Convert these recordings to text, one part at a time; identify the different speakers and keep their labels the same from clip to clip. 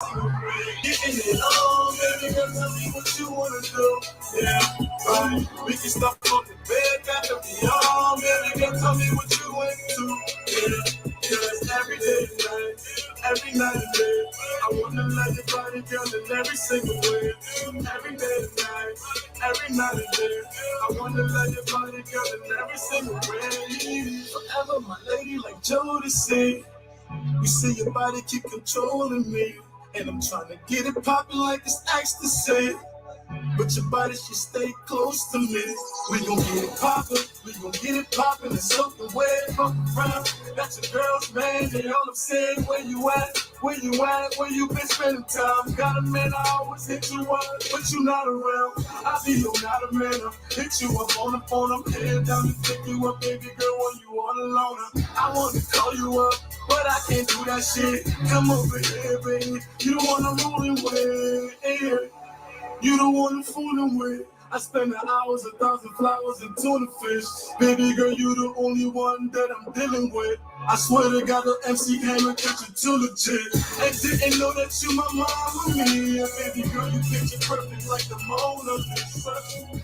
Speaker 1: Getting it on, baby girl, tell me what you wanna do. Yeah, right. We can stop on the bed after we on, baby girl, tell me what you into. Yeah, cause every day and night, every night and day, I wanna love your body, girl, in every single way. Every day and night, every night and day, I wanna love your body, girl, in every single way. Forever, my lady, like Jodeci. You see your body keep controlling me. And I'm trying to get it poppin' like it's ecstasy. But your body should stay close to me. We gon' get it poppin', we gon' get it poppin'. And soaking wet, fuck around. That's your girl's man, and all I'm saying, where you at? Where you at? Where you been spending time? Got a man, I always hit you up, but you not around. I be your not a man, I hit you up on the phone. I'm head down to pick you up, baby girl, when you all alone. I wanna call you up, but I can't do that shit. Come over here, baby. You don't wanna roll away. Yeah. You the one I'm fooling with. I spend the hours, 1,000 flowers, and tuna fish. Baby girl, you the only one that I'm dealing with. I swear to God, the MC Hammer catch you too legit. And didn't know that you my mama, me. And baby girl, you picture perfect like the Mona Lisa.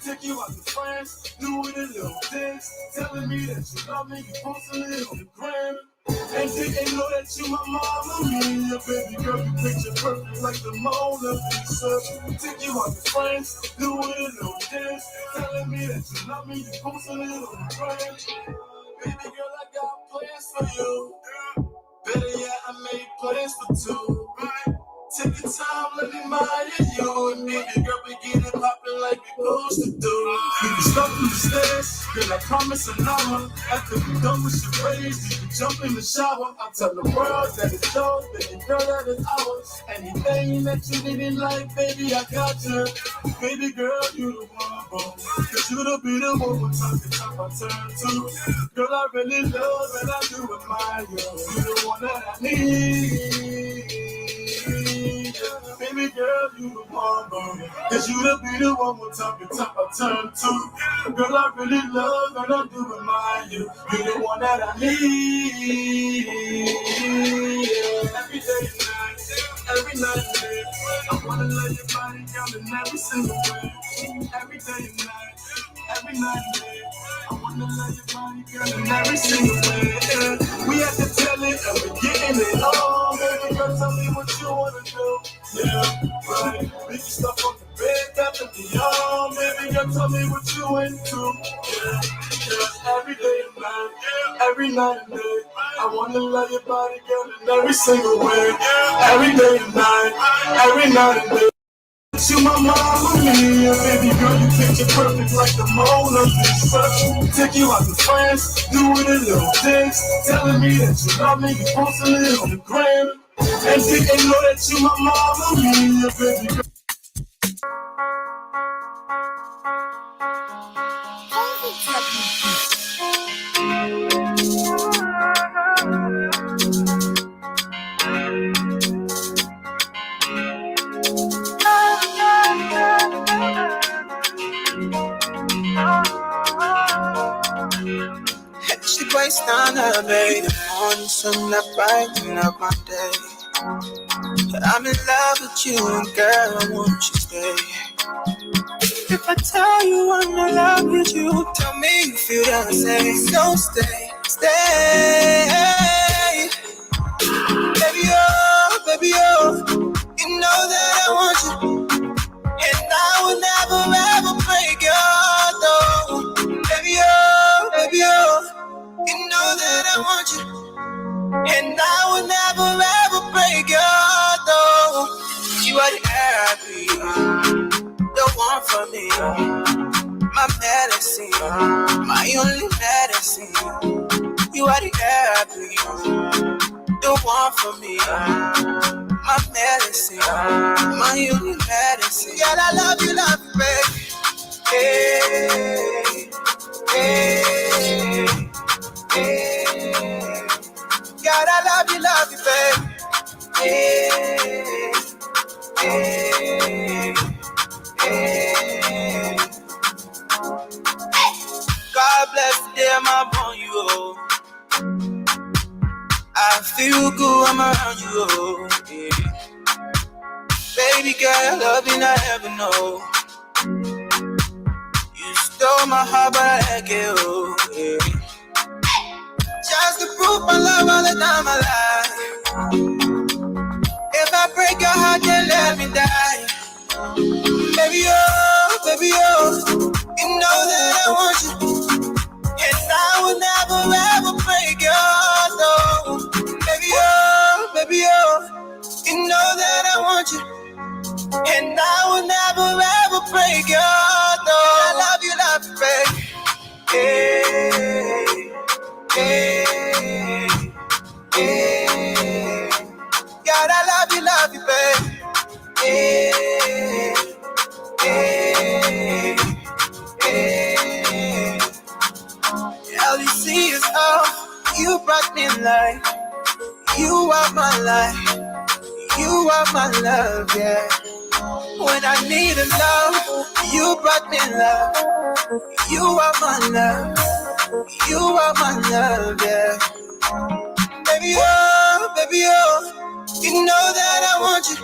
Speaker 1: Take you out to France, doing a little dance, telling me that you love me, you posting it on the gram. And didn't know that you my mama, me. And baby girl, you picture perfect like the Mona Lisa. Take you out to France, doing a little dance, telling me that you love me, you posting it on the gram. Baby girl, I got plans for you. Better yet, I made plans for two. Take your time, let me admire you. And baby girl, we get it poppin' like we supposed to do. We can stop in the stairs, girl, I promise an hour. After we done with your race, you can jump in the shower. I'll tell the world that it's yours, baby girl, that it's ours. Anything that you didn't like, baby, I got you. Baby girl, you the one, bro. Cause you the be the one when time to top I turn to. Girl, I really love and I do admire you. You the one that I need. Baby girl, you the one, bro. Cause you the be the one when time to top I turn to. Girl, I really love and I do admire you. You the one that I need. Every day and night, every night and day, I wanna love your body down in every single way. Every day and night, every night and day, I wanna love your body girl in every single way. Yeah. We have to tell it and we're getting it on. Baby girl, tell me what you wanna do. Yeah, right. We can stop on the bed after the arm. Baby girl, tell me what you into. Yeah, yeah. Every day and night, every night and day, I wanna love your body girl in every single way. Every day and night, every night and day. You my mama, me, and baby girl, you picture perfect like the Mona Lisa. Take you out to France, doing a little dance, telling me that you love me, you posting it on the gram. And didn't know that you my mama, me, and baby girl.
Speaker 2: She breaks down her baby. Morning sunlight brighten up my day. I'm in love with you and girl, I want you to stay. If I tell you I'm in love with you, tell me you feel the same. So stay, stay. Baby, oh, you know that I want you. And I will never ever break your heart, though. Baby, oh, you know that I want you. And I will never ever break your heart, though. You are the air I breathe, the one for me. My medicine, my only medicine. You are the air I breathe, the one for me. My medicine, my only medicine. God, I love you, baby. Hey, hey, hey. God, I love you, baby. Hey, hey, hey. God bless the day I'm upon you, oh. I feel good, I'm around you, oh. Yeah. Baby girl, love you not ever know. You stole my heart, but I let go. Yeah. Just to prove my love all the time I lie. If I break your heart, then let me die. Baby, oh, you know that I want you. And I will never ever break your heart, no. Baby, oh, you know that I want you. And I will never ever break your heart, no. I love you, baby. Hey, hey, hey. God, I love you, baby. Hey, hey, hey. All you see is how you brought me life. You are my life. You are my love, yeah. When I needed love, you brought me love. You are my love. You are my love, yeah. Baby, oh, you know that I want you.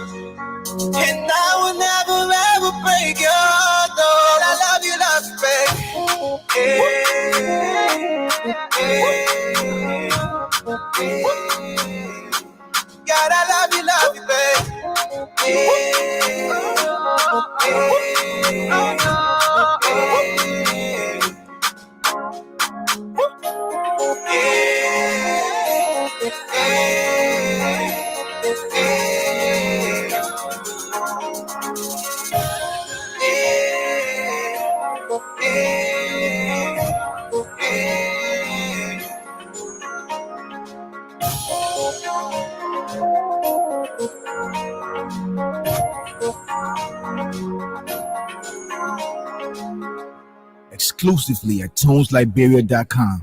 Speaker 2: And I will never ever break your heart, though. I love you, baby. Hey, hey, hey. God, I love you, baby. Hey,
Speaker 1: Exclusively at tonesliberia.com.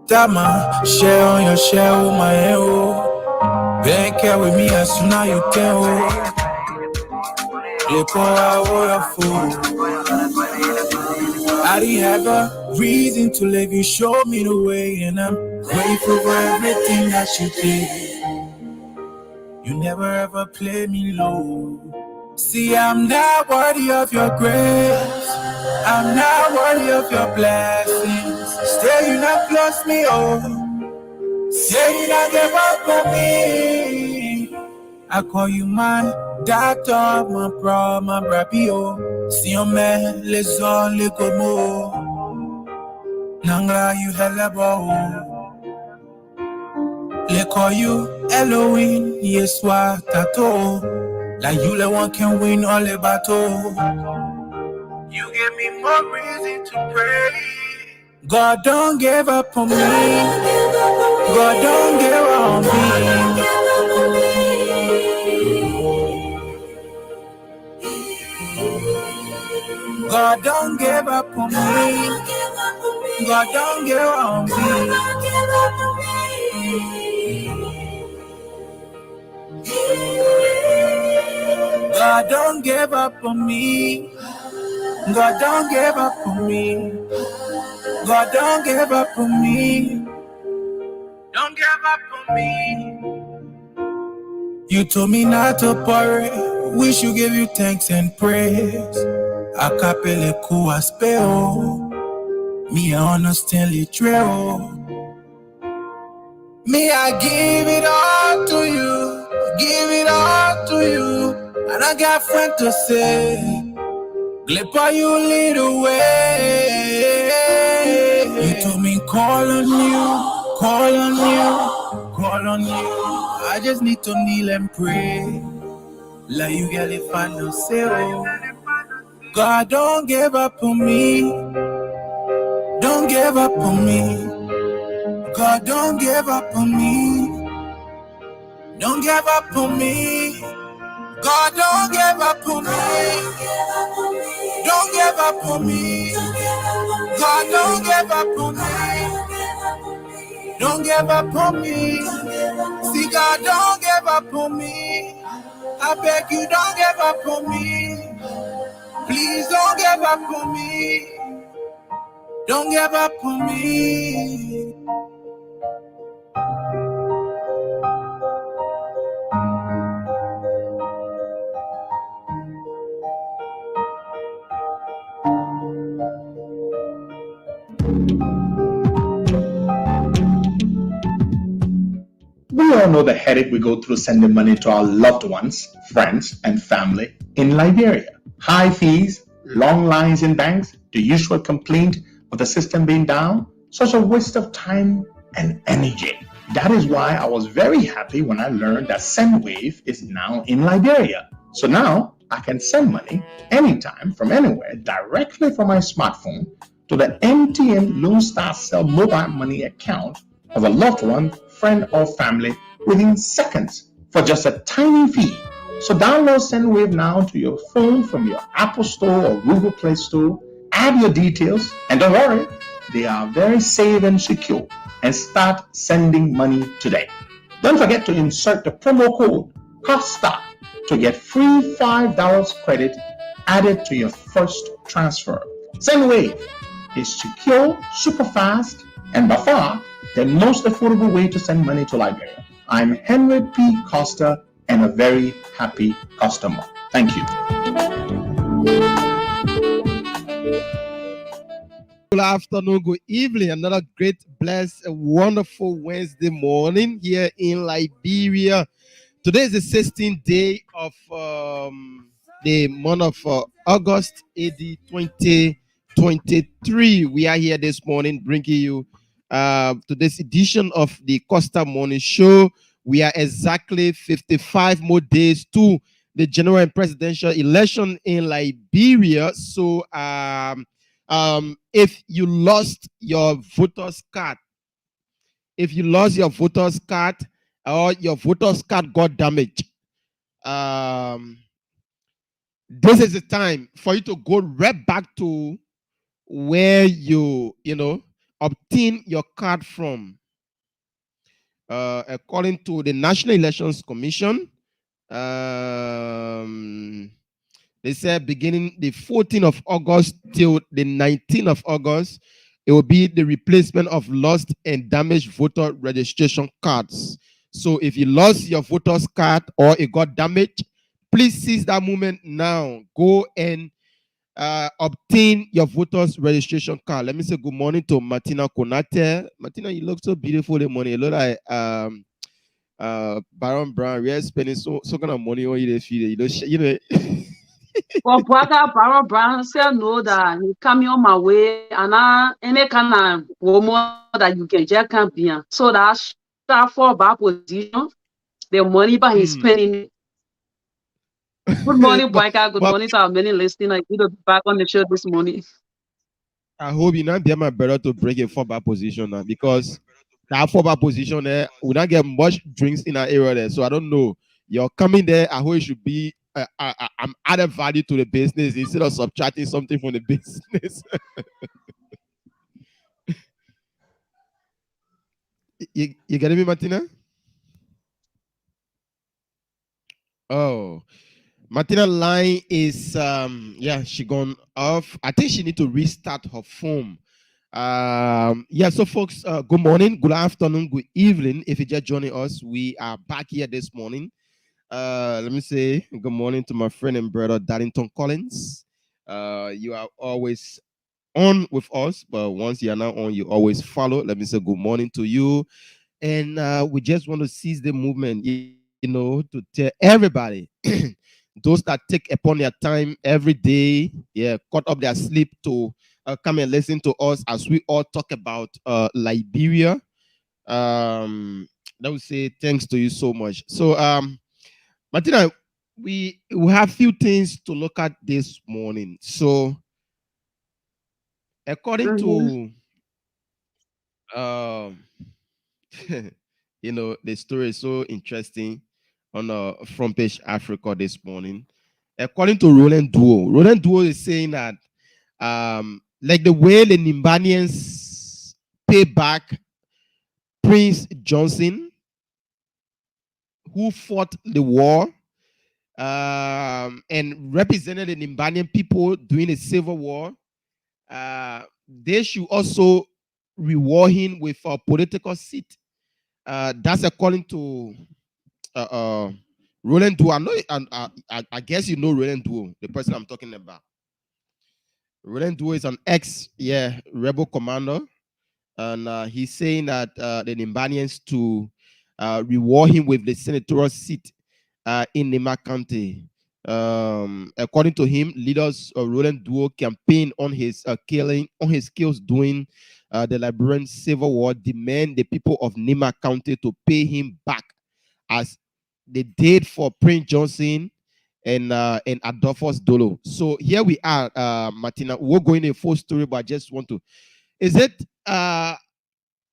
Speaker 2: Dama, share on your share with my hero. Bank care with me as soon as you can. Look how I fool. I didn't have a reason to leave you, show me the way, and I'm grateful for everything that you did. You never ever play me low. See, I'm not worthy of your grace. I'm not worthy of your blessings. Still, you not plus me, oh. Say you not give up on me. I call you my doctor, my bro, my brabio. See your man, les on, les como. Nanga, you hella bo. Le call you Elohim, Yeswa, Tato. Like you, the one can win all the battle. You give me more reason to pray. God don't give up on me. God don't give up on me. God don't give up on me. God don't give up on me. God don't give up on me. God don't give up on me. God don't give up on me. Don't give up on me. You told me not to worry. We should give you thanks and praise. Acapelle kua spell. Me I understand the trail. Me I give it all to you. Give it all to you. And I got friend to say. Glipper, you lead the way. You told me call on you, call on you, call on you. I just need to kneel and pray. Like you get it final say. God don't give up on me. Don't give up on me. God don't give up on me. Don't give up on me. God don't give up on me. Don't give up on me. God don't give up on me. Don't give up on me. See, God don't give up on me. I beg you, don't give up on me. Please don't give up on me. Don't give up on me.
Speaker 1: We all know the headache we go through sending money to our loved ones, friends, and family in Liberia. High fees, long lines in banks, the usual complaint of the system being down, such a waste of time and energy. That is why I was very happy when I learned that Sendwave is now in Liberia. So now I can send money anytime from anywhere directly from my smartphone to the MTN Lone Star Cell mobile money account of a loved one, friend, or family within seconds for just a tiny fee. So download Sendwave now to your phone from your Apple Store or Google Play Store. Add your details, and don't worry, they are very safe and secure. And start sending money today. Don't forget to insert the promo code COSTA to get free $5 credit added to your first transfer. Sendwave is secure, super fast, and by far the most affordable way to send money to Liberia. I'm Henry P. Costa and a very happy customer. Thank you.
Speaker 3: Good afternoon, good evening. Another great, blessed, wonderful Wednesday morning here in Liberia. Today is the 16th day of the month of August, AD 2023. We are here this morning bringing you today's edition of the Costa Morning Show. We are exactly 55 more days to the general and presidential election in Liberia. So, if you lost your voter's card, or your voter's card got damaged, this is the time for you to go right back to where you obtain your card from. According to the National Elections Commission, they said beginning the 14th of August till the 19th of August, it will be the replacement of lost and damaged voter registration cards. So if you lost your voter's card or it got damaged, please seize that moment now. Go and obtain your voter's registration card. Let me say good morning to Martina Konate. Martina, you look so beautiful this morning. You look like Baron Brown. We are spending so kind of money on you this video. You know.
Speaker 4: Well, Braga Baron Brown said no that he coming on my way and any kind of woman that you can just can't be on. So that start for bad position, the money but he's spending it. Good morning, Braga. Good morning to our many listeners. You will be back on the show this morning.
Speaker 3: I hope you not be my brother to break a 4-bar position now, because that 4-bar position there will not get much drinks in that area there. So I don't know. You're coming there. I hope it should be I'm added value to the business instead of subtracting something from the business. you getting me, Martina? Oh, Martina line is she gone off. I think she need to restart her phone. So folks, good morning, good afternoon, good evening. If you just joining us, we are back here this morning. Let me say good morning to my friend and brother Darlington Collins. You are always on with us, but once you are now on, you always follow. Let me say good morning to you. And we just want to seize the movement, to tell everybody, those that take upon their time every day, cut up their sleep to come and listen to us as we all talk about Liberia. That would say thanks to you so much. So, Martina, we have few things to look at this morning. So, according to the story is so interesting on Front Page Africa this morning. According to Roland Duo is saying that like the way the Nimbanians pay back Prince Johnson, who fought the war, and represented the Nimbanian people during the Civil War. They should also reward him with a political seat. That's according to Roland Duo. I guess you know Roland Duo, the person I'm talking about. Roland Duo is an rebel commander, and he's saying that the Nimbanians to reward him with the senatorial seat in Nema County. According to him, leaders of Roland Duo campaign on his skills during the Liberian Civil War, demand the people of Nema County to pay him back as they did for Prince Johnson and Adolphus Dolo. So here we are, Martina. We're going a full story, but I just want to. Is it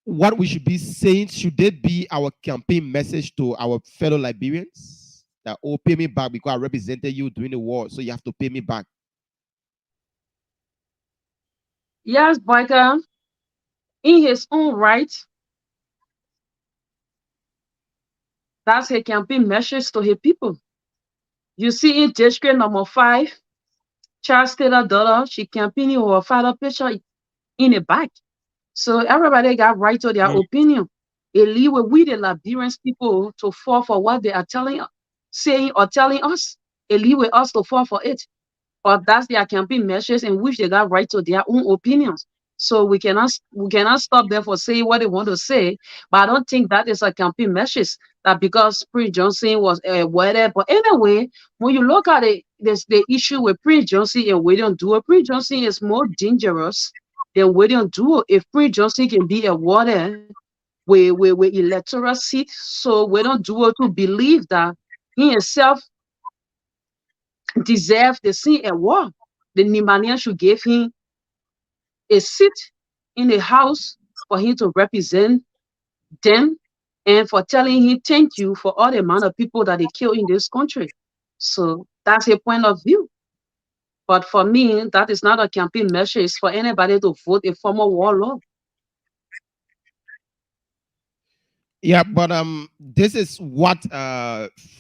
Speaker 3: what we should be saying? Should it be our campaign message to our fellow Liberians that, oh, pay me back because I represented you during the war, so you have to pay me back?
Speaker 4: Yes, Biker, in his own right, that's a campaign message to his people. You see in district number 5, Charles Taylor daughter, she campaigning with her father picture in the back. So everybody got right to their opinion. It leave we the Liberians people to fall for what they are saying or telling us. It leave with us to fall for it. But that's their campaign measures in which they got right to their own opinions. So we cannot stop them for saying what they want to say. But I don't think that is a campaign message that because Prince Johnson was whatever. But anyway, when you look at it, there's the issue with Prince Johnson and William Duo. Prince Johnson is more dangerous than William Duo. If Prince Johnson can be a water with electoral seat, so William Duo to believe that he himself deserve the seat at war. The Nimanian should give him a seat in the house for him to represent them and for telling him thank you for all the amount of people that they kill in this country. So that's a point of view. But for me, that is not a campaign message for anybody to vote a former warlord.
Speaker 3: Yeah, but this is what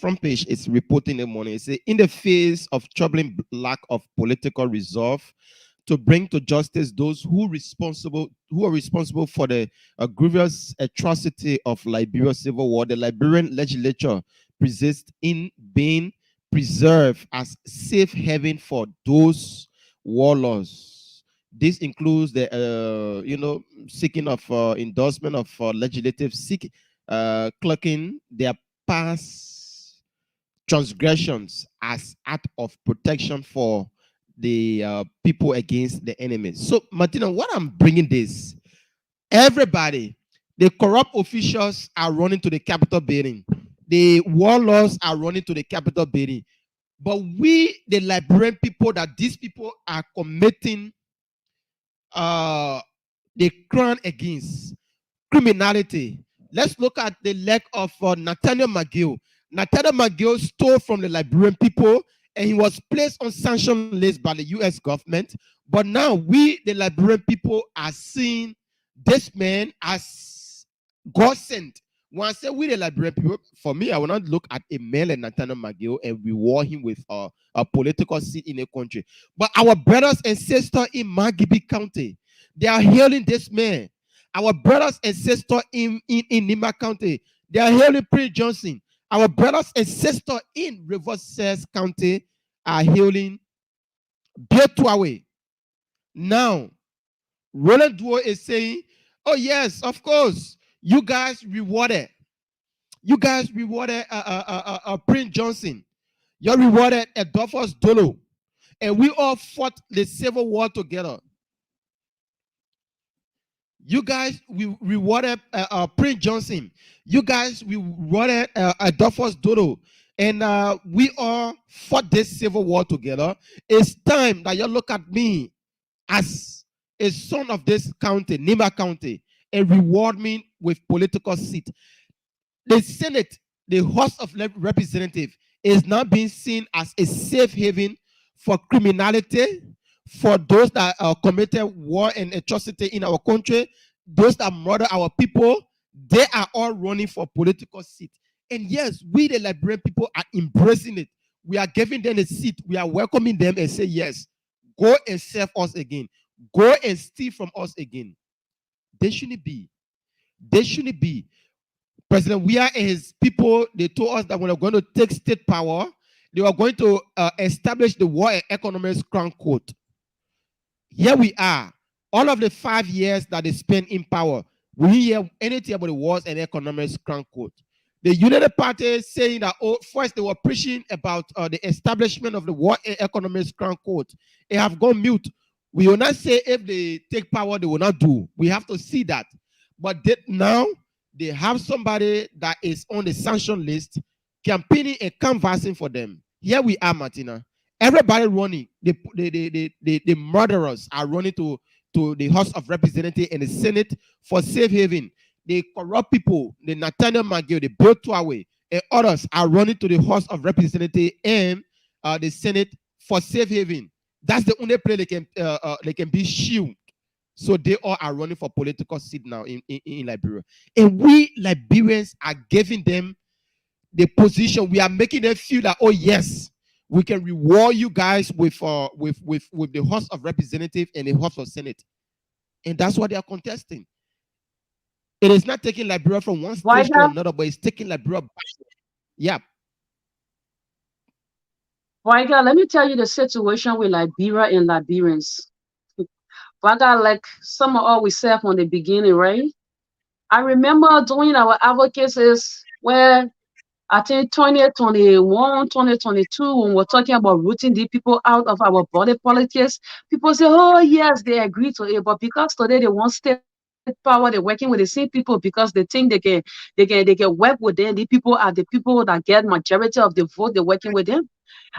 Speaker 3: front page is reporting in the morning. It says, in the face of troubling lack of political resolve to bring to justice those who are responsible for the grievous atrocity of Liberia's civil war, the Liberian legislature persists in being preserved as safe haven for those warlords. This includes the seeking of endorsement of legislative clerking their past transgressions as act of protection for the people against the enemy. So, Martina, what I'm bringing this, everybody, the corrupt officials are running to the Capitol building. The warlords are running to the Capitol building. But we, the Liberian people, that these people are committing the crime against criminality. Let's look at the leg of Nathaniel McGill. Nathaniel McGill stole from the Liberian people, and he was placed on sanction list by the U.S. government. But now we, the Liberian people, are seeing this man as God sent. When I say we, the Liberian people, for me, I will not look at a man like Nathaniel McGill and reward him with a political seat in a country. But our brothers and sisters in Magibi County, they are hailing this man. Our brothers and sisters in Nima County, they are hailing Prince Johnson. Our brothers and sisters in Riverside County are hailing Betuawe. Now, Roland Duo is saying, oh yes, of course, you guys rewarded Prince Johnson. You rewarded Adolphus Dolo. And we all fought the Civil War together. You guys, we rewarded Prince Johnson. You guys, we rewarded Adolphus Dodo. And we all fought this civil war together. It's time that you look at me as a son of this county, Nima County, and reward me with political seat. The Senate, the House of Representatives, is now being seen as a safe haven for criminality, for those that committed war and atrocity in our country, those that murder our people. They are all running for political seat. And yes, we the Liberian people are embracing it. We are giving them a seat. We are welcoming them and say, yes, go and serve us again. Go and steal from us again. They shouldn't be. They shouldn't be. President Weah and his people, they told us that when they're going to take state power, they were going to establish the War and Economics Crown Court. Here we are. All of the 5 years that they spent in power, we hear anything about the Wars and Economics Crown Court. The United Party saying that first they were preaching about the establishment of the War and Economics Crown Court. They have gone mute. We will not say if they take power, they will not do. We have to see that. But now they have somebody that is on the sanction list, campaigning and canvassing for them. Here we are, Martina. Everybody running. The murderers are running to the House of Representatives and the Senate for safe haven. The corrupt people, the Nathaniel McGill, the Bill Twaway, and others are running to the House of Representatives and the Senate for safe haven. That's the only place they can be shielded. So they all are running for political seat now in Liberia. And we Liberians are giving them the position. We are making them feel that, oh yes, we can reward you guys with the House of Representatives and the House of Senate. And that's what they are contesting. It is not taking Liberia from one stage to another, but it's taking Liberia back. Yeah.
Speaker 4: Vaika, let me tell you the situation with Liberia and Liberians. Vaika, like some of all we said from the beginning, right? I remember doing our advocacies where I think 2021, 2022, when we're talking about rooting the people out of our body politics, people say, oh, yes, they agree to it. But because today they want state power, they're working with the same people because they think they can work with them. The people are the people that get majority of the vote, they're working with them.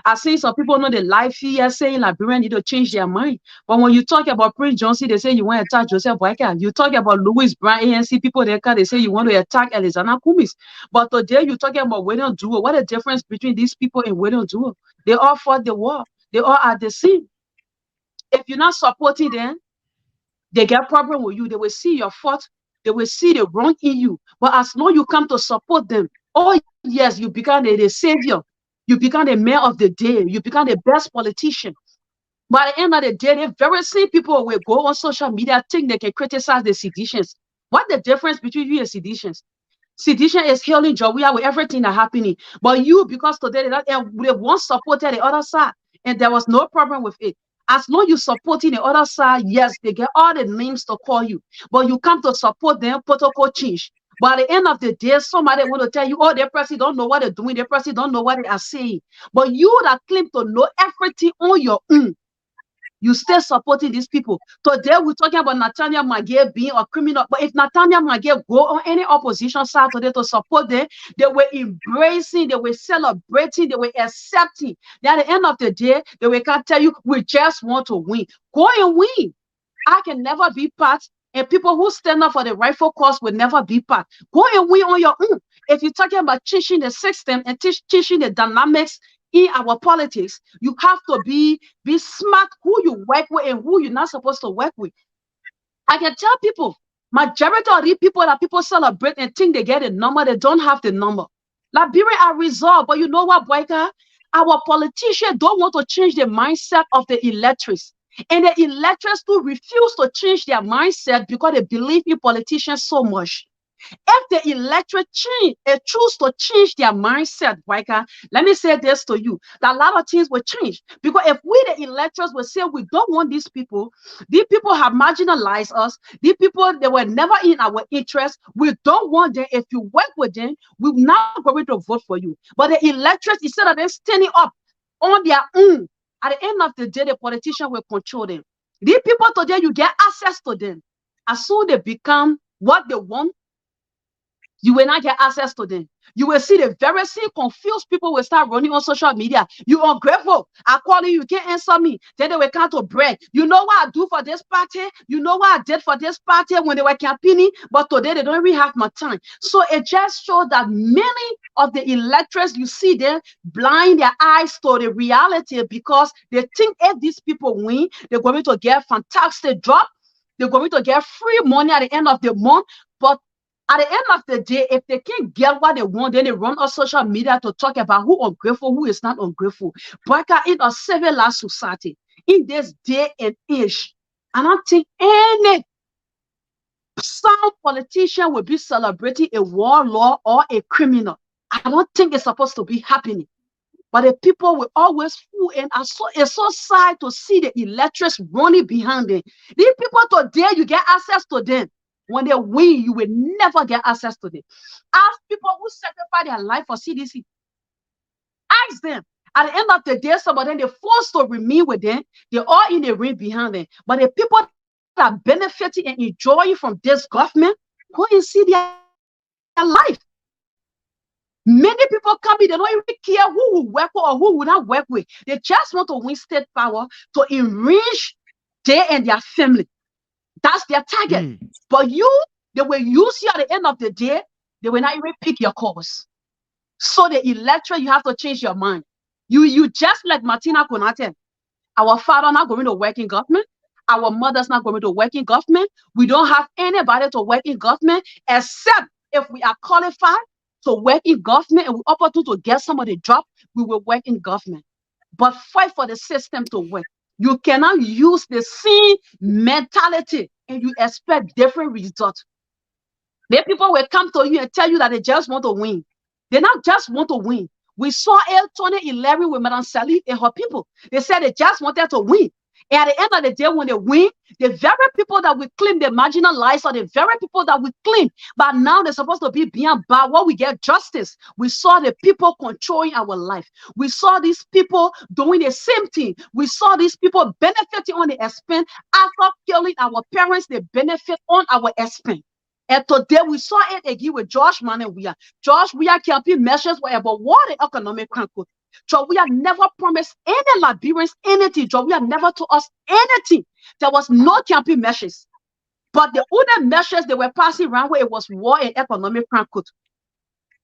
Speaker 4: I see some people know the life here saying Liberians need to change their mind. But when you talk about Prince Johnson, they say you want to attack Joseph Boyka. You talk about Louis Brown, ANC people, they say you want to attack Alexander Kumis. But today you're talking about William Duo. What a difference between these people and William Duo. They all fought the war. They all are the same. If you're not supporting them, they get problem with you. They will see your fault. They will see the wrong in you. But as long as you come to support them, oh yes, you become the savior. You become the mayor of the day. You become the best politician. But at the end of the day, the very same people will go on social media, think they can criticize the seditions. What's the difference between you and seditions? Sedition is hailing Jawia with everything that's happening. But you, because today they once supported the other side, and there was no problem with it. As long as you supporting the other side, yes, they get all the names to call you. But you come to support them, protocol change. But at the end of the day, somebody want to tell you, oh, their person don't know what they're doing. Their person don't know what they are saying. But you that claim to know everything on your own, you still supporting these people. Today, we're talking about Nathaniel McGill being a criminal. But if Nathaniel McGill go on any opposition side today to support them, they were embracing, they were celebrating, they were accepting. Then at the end of the day, they will can't tell you, we just want to win. Go and win. I can never be part. And people who stand up for the rightful cause will never be part. Go and win on your own. If you're talking about teaching the system and teaching the dynamics in our politics, you have to be smart who you work with and who you're not supposed to work with. I can tell people, majority of the people that people celebrate and think they get a number, they don't have the number. Liberia are resolved, but you know what, Boyka? Our politicians don't want to change the mindset of the electors. And the electors too refuse to change their mindset because they believe in politicians so much. If the electorate choose to change their mindset, Waika, let me say this to you, that a lot of things will change. Because if we, the electors, will say we don't want these people have marginalized us, these people, they were never in our interest, we don't want them, if you work with them, we're not going to vote for you. But the electors, instead of them standing up on their own, at the end of the day, the politician will control them. These people today, you get access to them. As soon as they become what they want, you will not get access to them. You will see the very same confused people will start running on social media. You ungrateful. I call you can't answer me. Then they will come to brag. You know what I do for this party? You know what I did for this party when they were campaigning? But today they don't even have my time. So it just shows that many of the electors, you see them blind their eyes to the reality because they think if these people win, they're going to get fantastic job. They're going to get free money at the end of the month. But At the end of the day, if they can't get what they want, then they run on social media to talk about who ungrateful, who is not ungrateful. But in a civilized society, in this day and age, I don't think any sound politician will be celebrating a warlord or a criminal. I don't think it's supposed to be happening. But the people will always fool, and it's so sad to see the electors running behind them. These people today, you get access to them. When they win, you will never get access to them. Ask people who sacrifice their life for CDC. Ask them. At the end of the day, some of them, they're forced to remain with them. They're all in the ring behind them. But the people that are benefiting and enjoying from this government, go and see their life. Many people come in, they don't even care who will work with or who will not work with. They just want to win state power to enrich they and their family. That's their target. But they will use you at the end of the day. They will not even pick your cause. So the electorate, you have to change your mind. You just like Martina Konate. Our father not going to work in government. Our mother's not going to work in government. We don't have anybody to work in government except if we are qualified to work in government and we opportunity to get somebody job, we will work in government. But fight for the system to work. You cannot use the same mentality and you expect different results. The people will come to you and tell you that they just want to win. They not just want to win. We saw El 2011 with Madame Salif and her people. They said they just wanted to win. And at the end of the day, when they win, the very people that we claim they marginalized are the very people that we claim, but now they're supposed to be beyond bar. What we get justice. We saw the people controlling our life. We saw these people doing the same thing. We saw these people benefiting on the expense. After killing our parents, they benefit on our expense. And today we saw it again with Josh Manewia. Josh, we are campaign measures were about what the economic crime could. So we have never promised any Liberians anything. So we have never told us anything. There was no campaign measures. But the other measures they were passing around where it was war and economic crime code.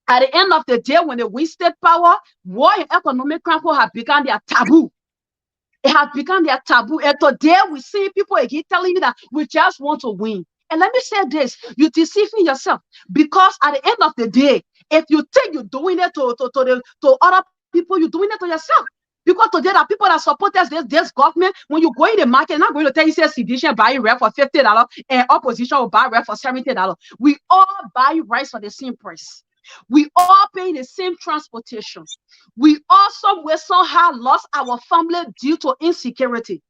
Speaker 4: At the end of the day, when they win state power, war and economic crime code have become their taboo. It has become their taboo. And today we see people again telling you that we just want to win. And let me say this, you're deceiving yourself. Because at the end of the day, if you think you're doing it to other people, you're doing it to yourself. Because today there are people that support this government. When you go in the market, they're not going to tell you say sedition buy rent for $50 and opposition will buy rent for $70. We all buy rice for the same price. We all pay the same transportation. We also somehow lost our family due to insecurity.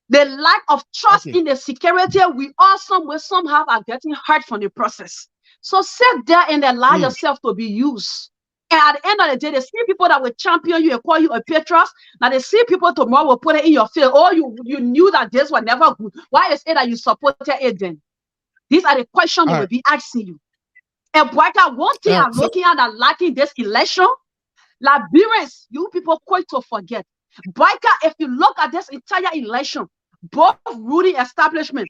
Speaker 4: The lack of trust in the security, we all somehow are getting hurt from the process. So sit there and allow yourself to be used. And at the end of the day, they see people that will champion you and call you a patriot. Now they see people tomorrow will put it in your field. Oh, you knew that this was never good. Why is it that you supported it then? These are the questions they will be asking you. And Boyka, one thing I'm looking at that lacking this election, Liberians, you people quite to forget. Boyka, if you look at this entire election, both ruling establishment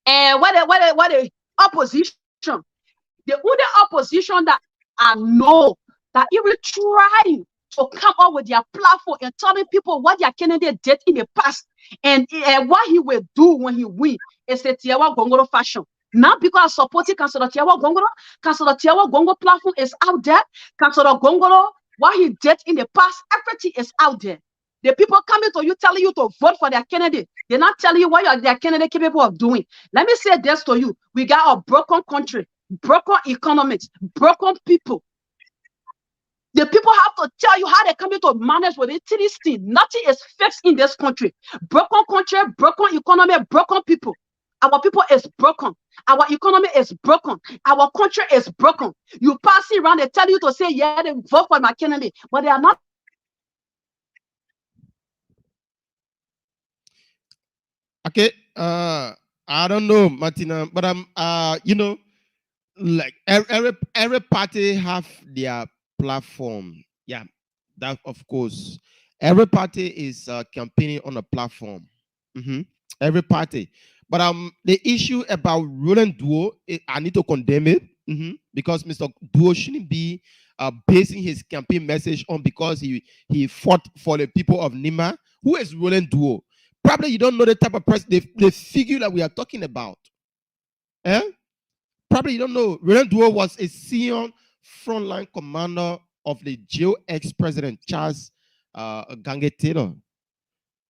Speaker 4: and what the opposition, the other opposition that I know that even trying to come up with their platform and telling people what their candidate did in the past and what he will do when he wins is the Tiawa Gongoro fashion. Not because supporting Councilor Tiawa Gongoro. Councilor Tiawa Gongoro platform is out there. Councilor Gongoro, what he did in the past, everything is out there. The people coming to you telling you to vote for their candidate. They're not telling you what their candidate capable of doing. Let me say this to you. We got a broken country, broken economics, broken people. The people have to tell you how they're coming to manage with it. This thing. Nothing is fixed in this country. Broken country, broken economy, broken people. Our people is broken. Our economy is broken. Our country is broken. You pass it around, they tell you to say, yeah, they vote for my candidate, but they are not.
Speaker 3: Okay, I don't know, Martina, but like every party have their platform. Yeah, that of course. Every party is campaigning on a platform. Every party. But the issue about ruling duo, I need to condemn it because Mr. Duo shouldn't be basing his campaign message on because he fought for the people of Nima. Who is ruling duo? Probably you don't know the type of person, the figure that we are talking about. Probably you don't know. Reverend Duo was a senior frontline commander of the jail ex-president Charles Gange Taylor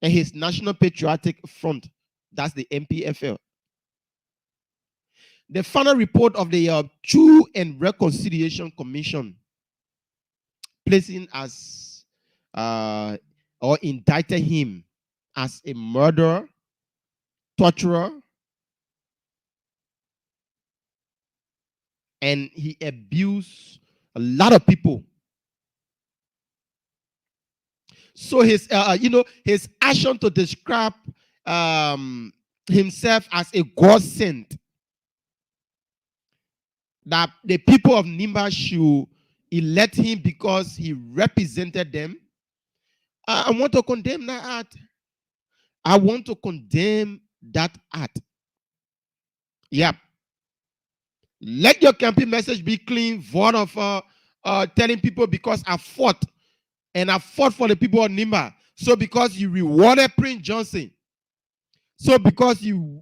Speaker 3: and his National Patriotic Front. That's the NPFL. The final report of the Truth and Reconciliation Commission placing as or indicted him as a murderer, torturer, and he abused a lot of people. So his his action to describe himself as a God sent, that the people of Nimba should elect him because he represented them. I want to condemn that act. I want to condemn that act. Yep. Let your campaign message be clean, void of telling people because I fought and I fought for the people of Nimba. So because you rewarded Prince Johnson, so because you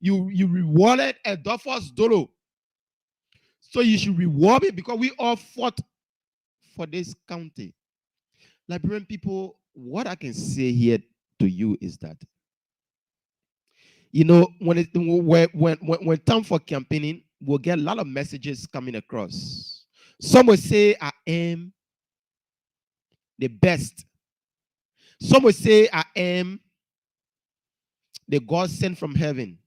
Speaker 3: rewarded Adolphus Dolo, so you should reward me because we all fought for this county. Liberian people, what I can say here to you is that, when time for campaigning, we'll get a lot of messages coming across. Some will say I am the best. Some will say I am the God sent from heaven.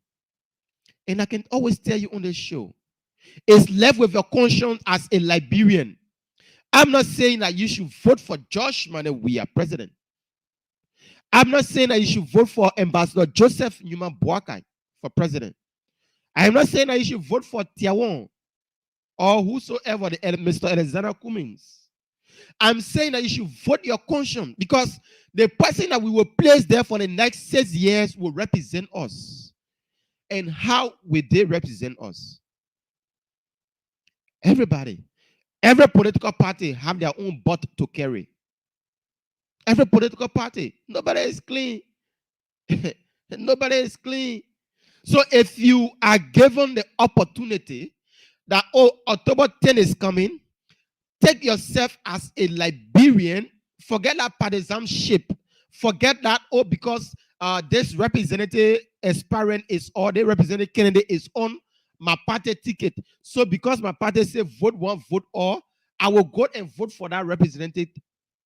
Speaker 3: And I can always tell you on the show, it's left with your conscience as a Liberian. I'm not saying that you should vote for Josh Manewia president. I'm not saying that you should vote for Ambassador Joseph Newman Boakai for president. I'm not saying that you should vote for Tiawon or whosoever, Mr. Alexander Cummings. I'm saying that you should vote your conscience because the person that we will place there for the next 6 years will represent us. And how will they represent us? Everybody, every political party have their own butt to carry. Every political party, nobody is clean. Nobody is clean. So if you are given the opportunity that October 10 is coming, take yourself as a Liberian, forget that partisanship, forget that, because this representative aspirant is, or the representative candidate is on my party ticket. So because my party say vote one, vote all, I will go and vote for that representative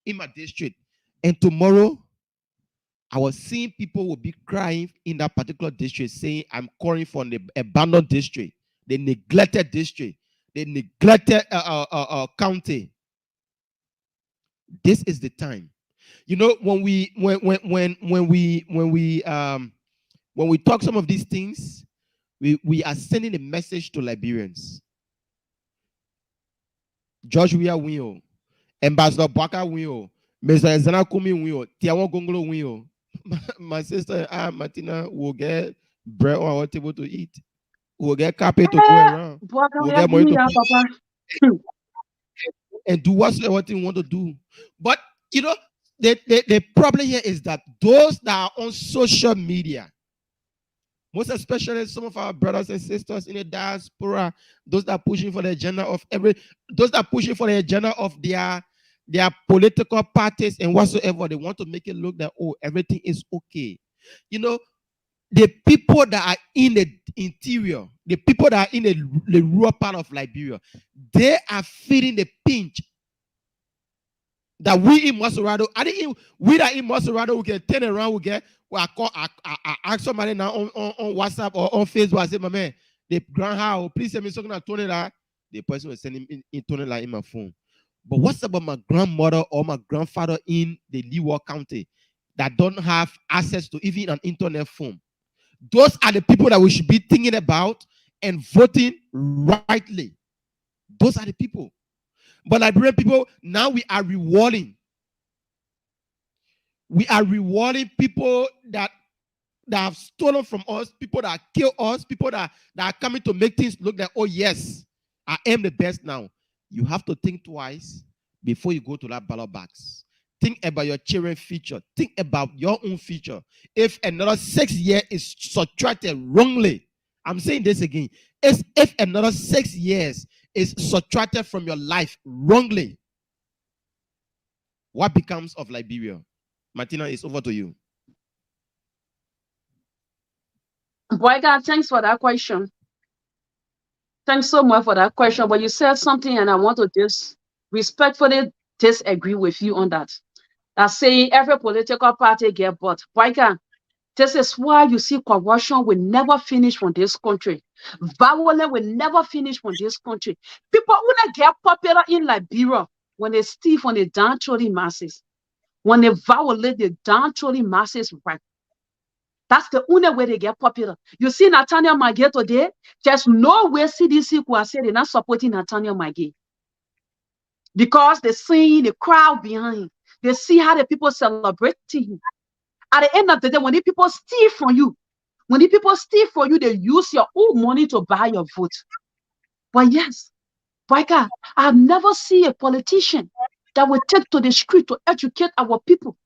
Speaker 3: in my district. And tomorrow, I was seeing people will be crying in that particular district saying, I'm calling for the abandoned district, the neglected district, the neglected county. This is the time. When we talk some of these things, we are sending a message to Liberians. George Weah win, Ambassador Baka win, Mr. Zanakumi win, Tiawan Gongolo win. My sister Martina will get bread on our table to eat. We'll get carpet to go around. We'll get money to and do whatever you want to do. But the problem here is that those that are on social media, most especially some of our brothers and sisters in the diaspora, those that are pushing for the agenda of their political parties and whatsoever, they want to make it look that everything is okay. The people that are in the interior, the people that are in the rural part of Liberia, they are feeling the pinch that we in Monrovia, we that in Monrovia, we can turn around, I ask somebody now on WhatsApp or on Facebook, I say, my man, the grandhouse, please send me something at $20. The person will send him in $20 in my phone. But what's about my grandmother or my grandfather in the Leeward County that don't have access to even an internet phone? Those are the people that we should be thinking about and voting rightly. Those are the people. But Liberian people, now we are rewarding. We are rewarding people that have stolen from us, people that kill us, people that are coming to make things look like, oh yes, I am the best now. You have to think twice before you go to that ballot box. Think about your children's future. Think about your own future. If another 6 years is subtracted wrongly, I'm saying this again. is if another 6 years is subtracted from your life wrongly, what becomes of Liberia? Martina, it's over to you.
Speaker 4: Boy, God, thanks for that question. Thanks so much for that question. But you said something, and I want to just respectfully disagree with you on that. That's saying every political party get bought. Boy, God, this is why you see corruption will never finish from this country. Violence will never finish from this country. People who not get popular in Liberia when they steal from the downtrodden masses, when they violate the downtrodden masses, right? That's the only way they get popular. You see Nathaniel Magay today, there's no way CDC who are saying they're not supporting Nathaniel Magay. Because they see the crowd behind. They see how the people celebrate him. At the end of the day, when the people steal from you, they use your own money to buy your vote. But yes, by God, I've never seen a politician that will take to the street to educate our people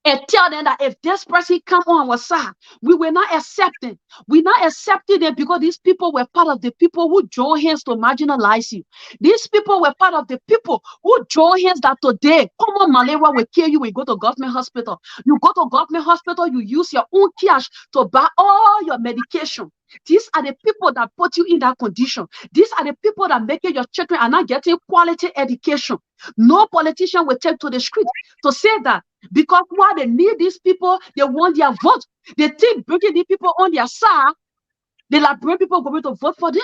Speaker 4: and tell them that if this person come on our side, we will not accept them. We're not accepting them because these people were part of the people who joined hands to marginalize you. These people were part of the people who joined hands that today, common malaria will kill you when you go to government hospital. You go to government hospital, you use your own cash to buy all your medication. These are the people that put you in that condition. These are the people that make your children are not getting quality education. No politician will take to the street to say that because while they need these people, they want their vote. They think bringing these people on their side, they like bring people going to vote for them.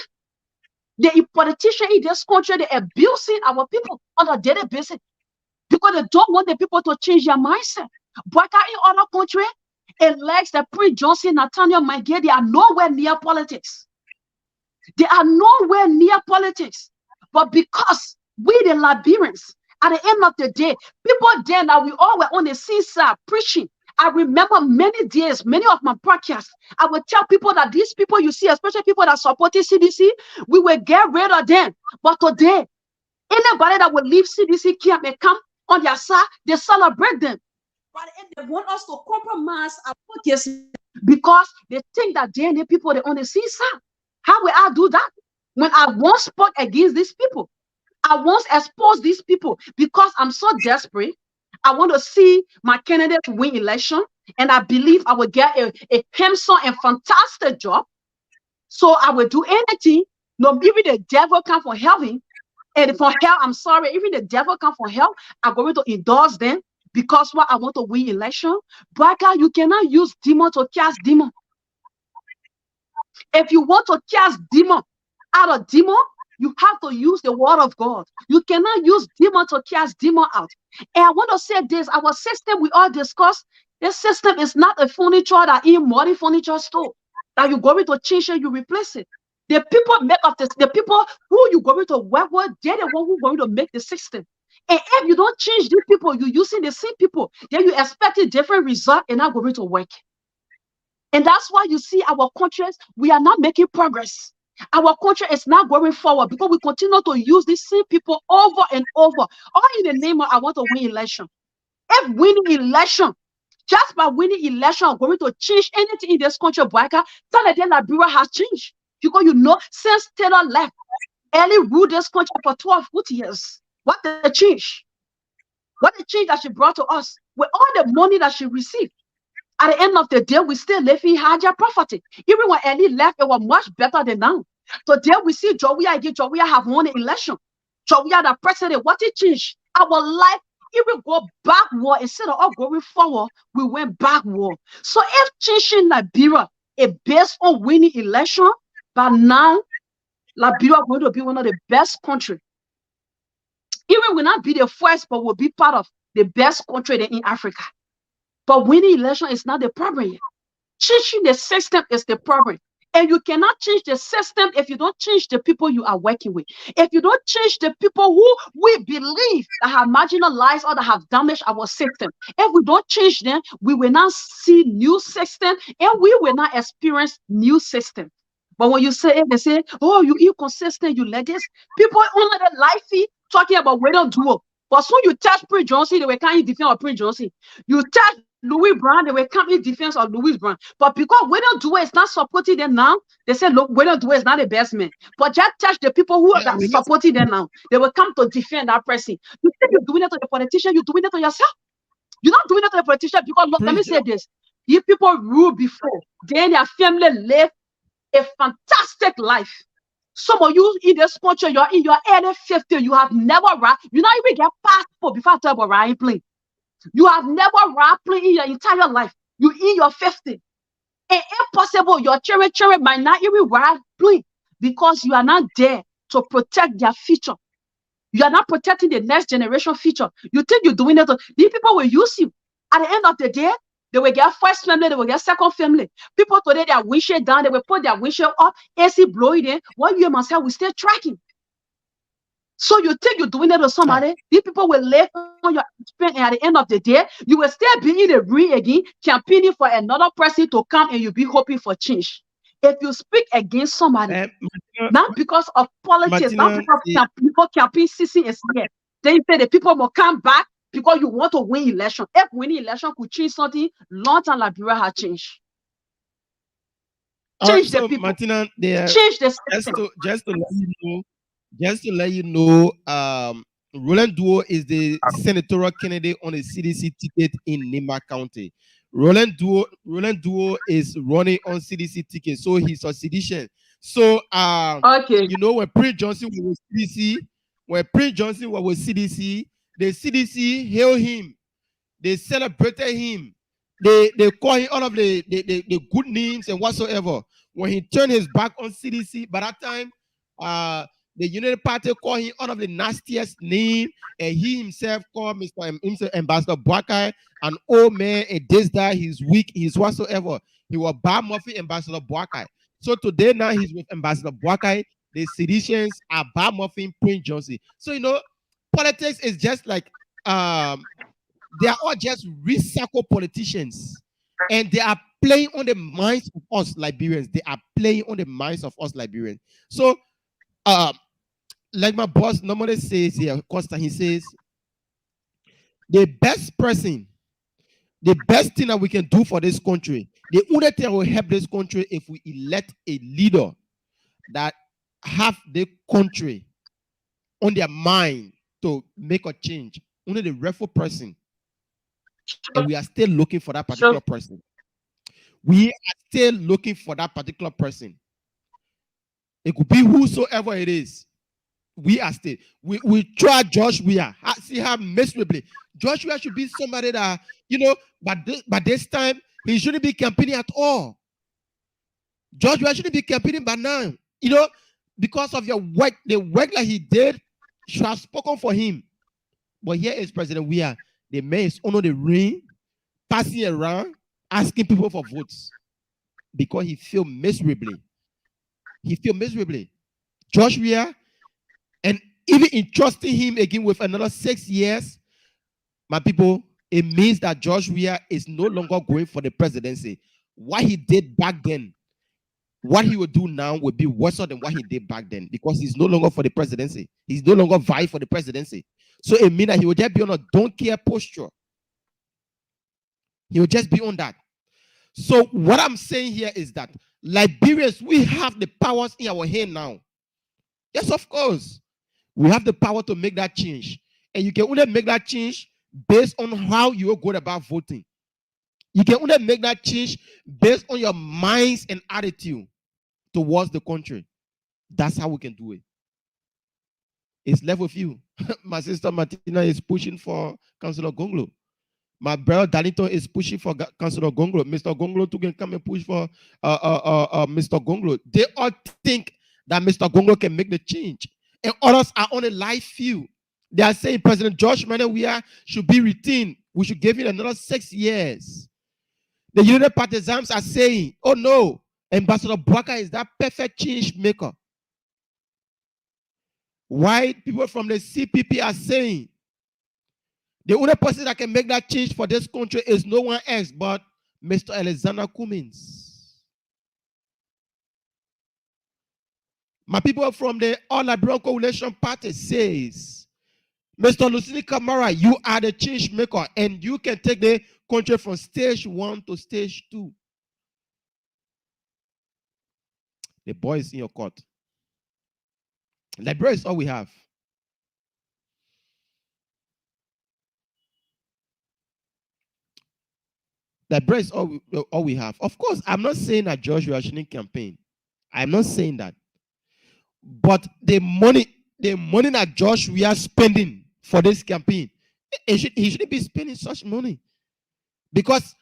Speaker 4: The politicians in this country, they're abusing our people on a daily basis because they don't want the people to change their mindset. But in other countries, elects the Prince Johnson, Nathaniel Magay, they are nowhere near politics. They are nowhere near politics. But because we, the Liberians, at the end of the day, people then that we all were on the seaside preaching. I remember many days, many of my podcasts, I would tell people that these people you see, especially people that supported CDC, we will get rid of them. But today, anybody that will leave CDC camp and come on their side, they celebrate them. But they want us to compromise our advocacy because they think that they and the people they on the seaside. How will I do that? When I once spoke against these people, I once exposed these people because I'm so desperate. I want to see my candidate win election, and I believe I will get a handsome and fantastic job. So I will do anything. No, even the devil come from heaven, and from hell, I'm sorry, even the devil come from hell, I'm going to endorse them. Because what I want to win election, but God, you cannot use demon to cast demon. If you want to cast demon out of demon, you have to use the word of God. You cannot use demon to cast demon out. And I want to say this: our system we all discuss, this system is not a furniture that in money furniture store that you're going to change and you replace it. The people make up this, the people who you're going to work with, they're the one who's going to make the system. And if you don't change these people, you're using the same people, then you expect a different result and not going to work. And that's why you see our countries, we are not making progress. Our country is not going forward because we continue to use these same people over and over, all in the name of I want to win election. If winning election, just by winning election, are going to change anything in this country, Boyka, tell them that Liberia has changed. Because you know, since Taylor left, Ellie ruled this country for 12 good years. What the change? What the change that she brought to us with all the money that she received? At the end of the day, we still live in higher poverty. Even when Ellie left, it was much better than now. Today, we see Jowiya again. Jowiya have won the election. Jowiya the president. What it changed? Our life, if we go backward, instead of all going forward, we went backward. So if changing Liberia is based on winning election, but now, Liberia is going to be one of the best countries. Even will not be the first, but will be part of the best country in Africa. But winning election is not the problem yet. Changing the system is the problem. And you cannot change the system if you don't change the people you are working with. If you don't change the people who we believe that have marginalized or that have damaged our system. If we don't change them, we will not see new system and we will not experience new system. But when you say, if they say, oh, you inconsistent, you let this, people only the life talking about we don't do it. But soon you touch Prince Johnson, they can't defend Prince Johnson. You touch Louis Brown, they will come in defense of Louis Brown. But because we don't do it, it's not supporting them now. They say, look, we don't do it, it's not the best man. But just touch the people who are supporting them now. They will come to defend that person. You think you're doing it to the politician, you're doing it to yourself. You're not doing it to the politician because, look, let me say this. You people rule before, then their family live a fantastic life. Some of you in this country, you're in your early 50s, you have never ride. You not even get passport before I talk about riding plane. You have never ride plane in your entire life. You in your 50s. And impossible, your children might not even ride plane because you are not there to protect their future. You are not protecting the next generation future. You think you're doing it. These people will use you. At the end of the day, they will get first family, they will get second family. People today, their windshield down, they will put their windshield up, AC blowing in. What you myself will stay tracking. So you think you're doing it to somebody, these people will live on your experience, and at the end of the day, you will still be in the ring again, campaigning for another person to come and you'll be hoping for change. If you speak against somebody, not because of politics, not because people campaign season is here, then you say the people will come back because you want to win election. If winning election could change something, long time Liberia has changed. Change the people.
Speaker 3: Martina,
Speaker 4: change the system.
Speaker 3: Just to let you know, Roland Duo is the senatorial candidate on the CDC ticket in Nima County. Roland Duo is running on CDC ticket, so he's a sedition. So, you know, when Prince Johnson was with CDC, the CDC hailed him, they celebrated him, they call him all of the good names and whatsoever. When he turned his back on CDC, by that time, the United Party called him all of the nastiest name, and he himself called Mr. Ambassador Boakai an old man, and this guy, he's weak, he's whatsoever. He was bad muffin Ambassador Boakai. So today now he's with Ambassador Boakai. The seditions are bad muffin Prince Johnson. So you know, politics is just like they are all just recycled politicians, and they are playing on the minds of us Liberians. They are playing on the minds of us Liberians. So like my boss normally says here, Costa, he says, the best thing that we can do for this country, the only thing that will help this country if we elect a leader that have the country on their mind to make a change. Only the rightful person. And we are still looking for that particular person. We are still looking for that particular person. It could be whosoever it is. We are still. We try Joshua. See how miserably. Joshua should be somebody that, you know, but this time, he shouldn't be campaigning at all. Joshua shouldn't be campaigning by now. You know, because of your work, the work that he did should have spoken for him. But here is President Weah. The man is under the ring, passing around, asking people for votes. Because he feels miserably. Joshua, and even entrusting him again with another 6 years, my people, it means that Joshua is no longer going for the presidency. What he did back then, what he will do now will be worse than what he did back then, because he's no longer for the presidency. He's no longer vying for the presidency. So it means that he will just be on a don't care posture. He will just be on that. So what I'm saying here is that Liberians, we have the powers in our hand now. Yes, of course. We have the power to make that change. And you can only make that change based on how you go about voting. You can only make that change based on your minds and attitude towards the country. That's how we can do it. It's left with you. My sister Martina is pushing for Councillor Gonglo. My brother Darlington is pushing for Councillor Gonglo. Mr. Gonglo too can come and push for Mr. Gonglo. They all think that Mr. Gonglo can make the change. And others are on a live view. They are saying President George Weah should be retained. We should give him another 6 years. The United Partisans are saying, oh no, Ambassador Boakai is that perfect change maker. White people from the CPP are saying, the only person that can make that change for this country is no one else but Mr. Alexander Cummins. My people from the All Liberian Coalition Party says Mr. Lucini Kamara, you are the change maker, and you can take the country from stage 1 to stage 2. The boy is in your court. Library is all we have. Library is all we have. Of course, I'm not saying that Joshua shouldn't campaign. I'm not saying that. But the money that Josh we are spending for this campaign, he shouldn't be spending such money, because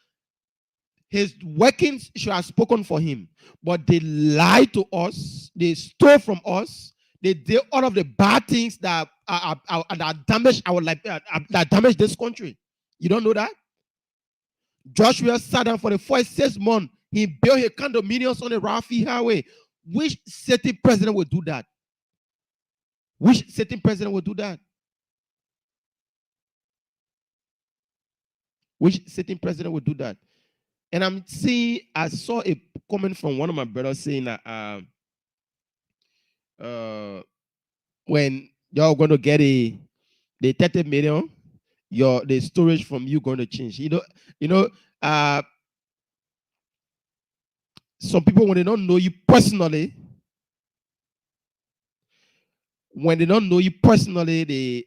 Speaker 3: his workings should have spoken for him. But they lied to us, they stole from us, they did all of the bad things that damage our life, that damage this country. You don't know that? Joshua sat down for the first 6 months. He built his condominiums on the Rafi Highway. Which sitting president would do that? Which sitting president would do that? Which sitting president would do that? And I saw a comment from one of my brothers saying that when you're going to get the 30 million, the storage from you going to change. Some people, when they don't know you personally,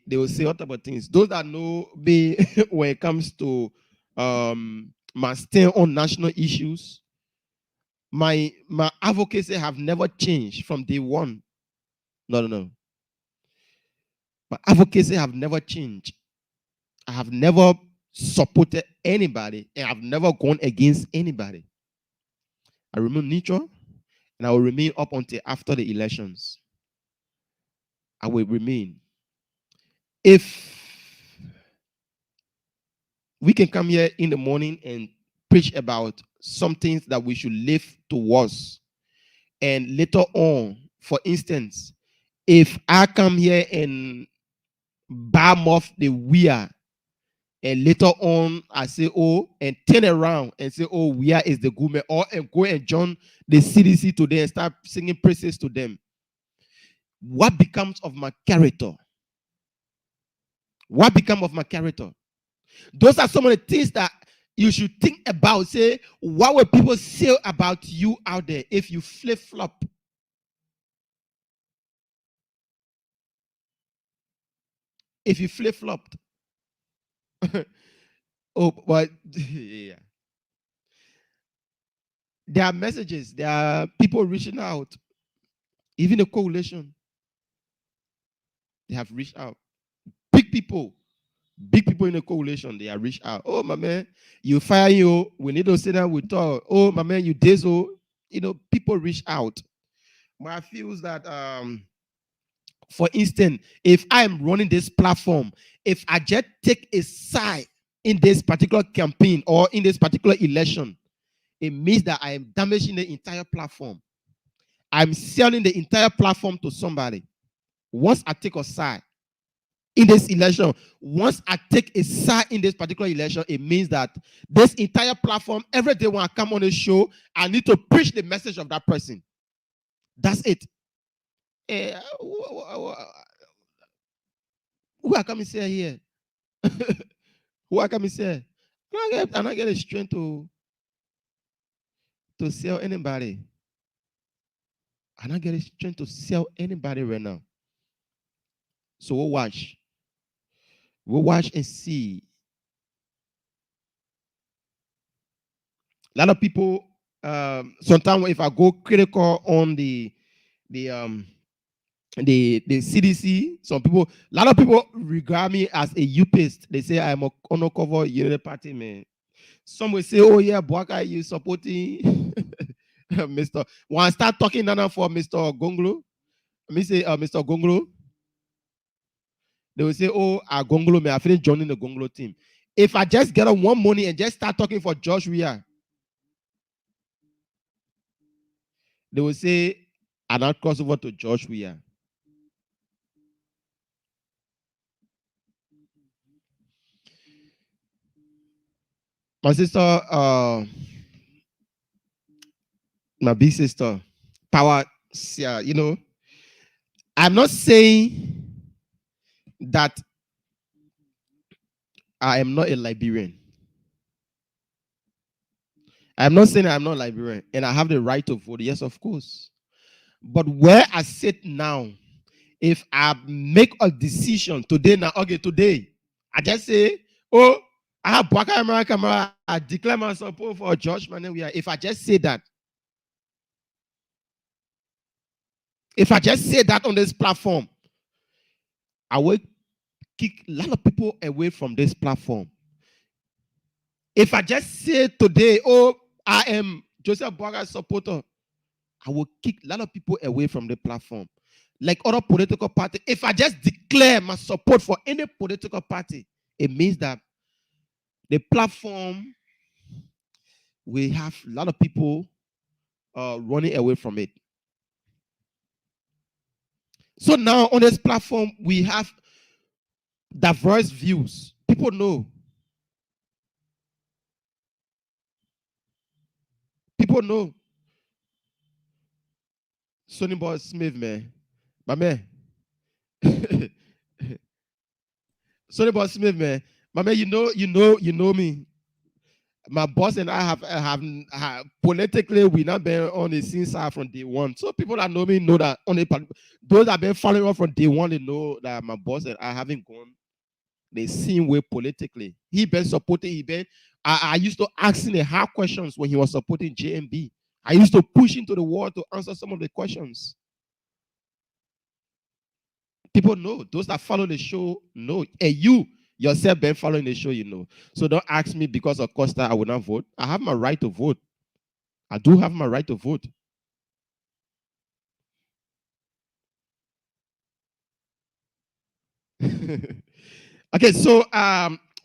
Speaker 3: they will say what about things. Those that know me when it comes to my stand on national issues, my advocacy have never changed from day one. No. My advocacy have never changed. I have never supported anybody, and I've never gone against anybody. I remain neutral, and I will remain up until after the elections. I will remain. If we can come here in the morning and preach about some things that we should live towards, and later on, for instance, if I come here and bomb off the weir, and later on I say, oh, and turn around and say, oh, weir is the gourmet, or and go and join the CDC today and start singing praises to them, what becomes of my character? What becomes of my character? Those are some of the things that you should think about. Say, what will people say about you out there if you flip-flop? If you flip-flopped. Oh, but yeah. There are messages. There are people reaching out. Even the coalition, they have reached out. Big people in the coalition, they have reached out. Oh, my man, you fire you. We need to sit down. We talk. Oh, my man, you did so. People reach out. But I feel that, for instance, if I am running this platform, if I just take a side in this particular campaign or in this particular election, it means that I am damaging the entire platform. I'm selling the entire platform to somebody. Once I take a side in this election, once I take a side in this particular election, it means that this entire platform, every day when I come on the show, I need to preach the message of that person. That's it. Who I come and say here? Who I come and say? I'm not getting strength to sell anybody. I'm not getting strength to sell anybody right now. So we'll watch. We'll watch and see. A lot of people, sometimes if I go critical on the CDC, a lot of people regard me as a U-pist. They say I'm a undercover unity party man. Some will say, oh yeah, Boaka, you supporting Mr. When I start talking now for Mr. Gonglo, let me say Mr. Gonglo, they will say, oh, Gonglo, man, I finished joining the Gonglo team. If I just get on one money and just start talking for Josh Weir, they will say, I not cross over to Josh Weir. My sister, my big sister, Power, I'm not saying that I am not a Liberian. I'm not saying I'm not a Liberian and I have the right to vote. Yes, of course. But where I sit now, if I make a decision today, today, I just say, oh, I have Baka America, I declare my support for George Manewia. If I just say that, on this platform, I will kick a lot of people away from this platform. If I just say today, oh, I am Joseph Boaga's supporter, I will kick a lot of people away from the platform. Like other political parties, if I just declare my support for any political party, it means that the platform will have a lot of people running away from it. So now on this platform, we have diverse views. People know. Sonny Boy Smith, man. My man. Sonny Boy Smith, man. My man, you know me. My boss and I have politically we not been on the scene side from day one. So people that know me know that those that have been following up from day one, they know that my boss and I haven't gone the same way politically. He been supporting. I used to ask him the hard questions when he was supporting JMB. I used to push into the wall to answer some of the questions. People know. Those that follow the show know. And you yourself been following the show, you know. So don't ask me because of Costa I will not vote. I have my right to vote. I do have my right to vote. Okay, so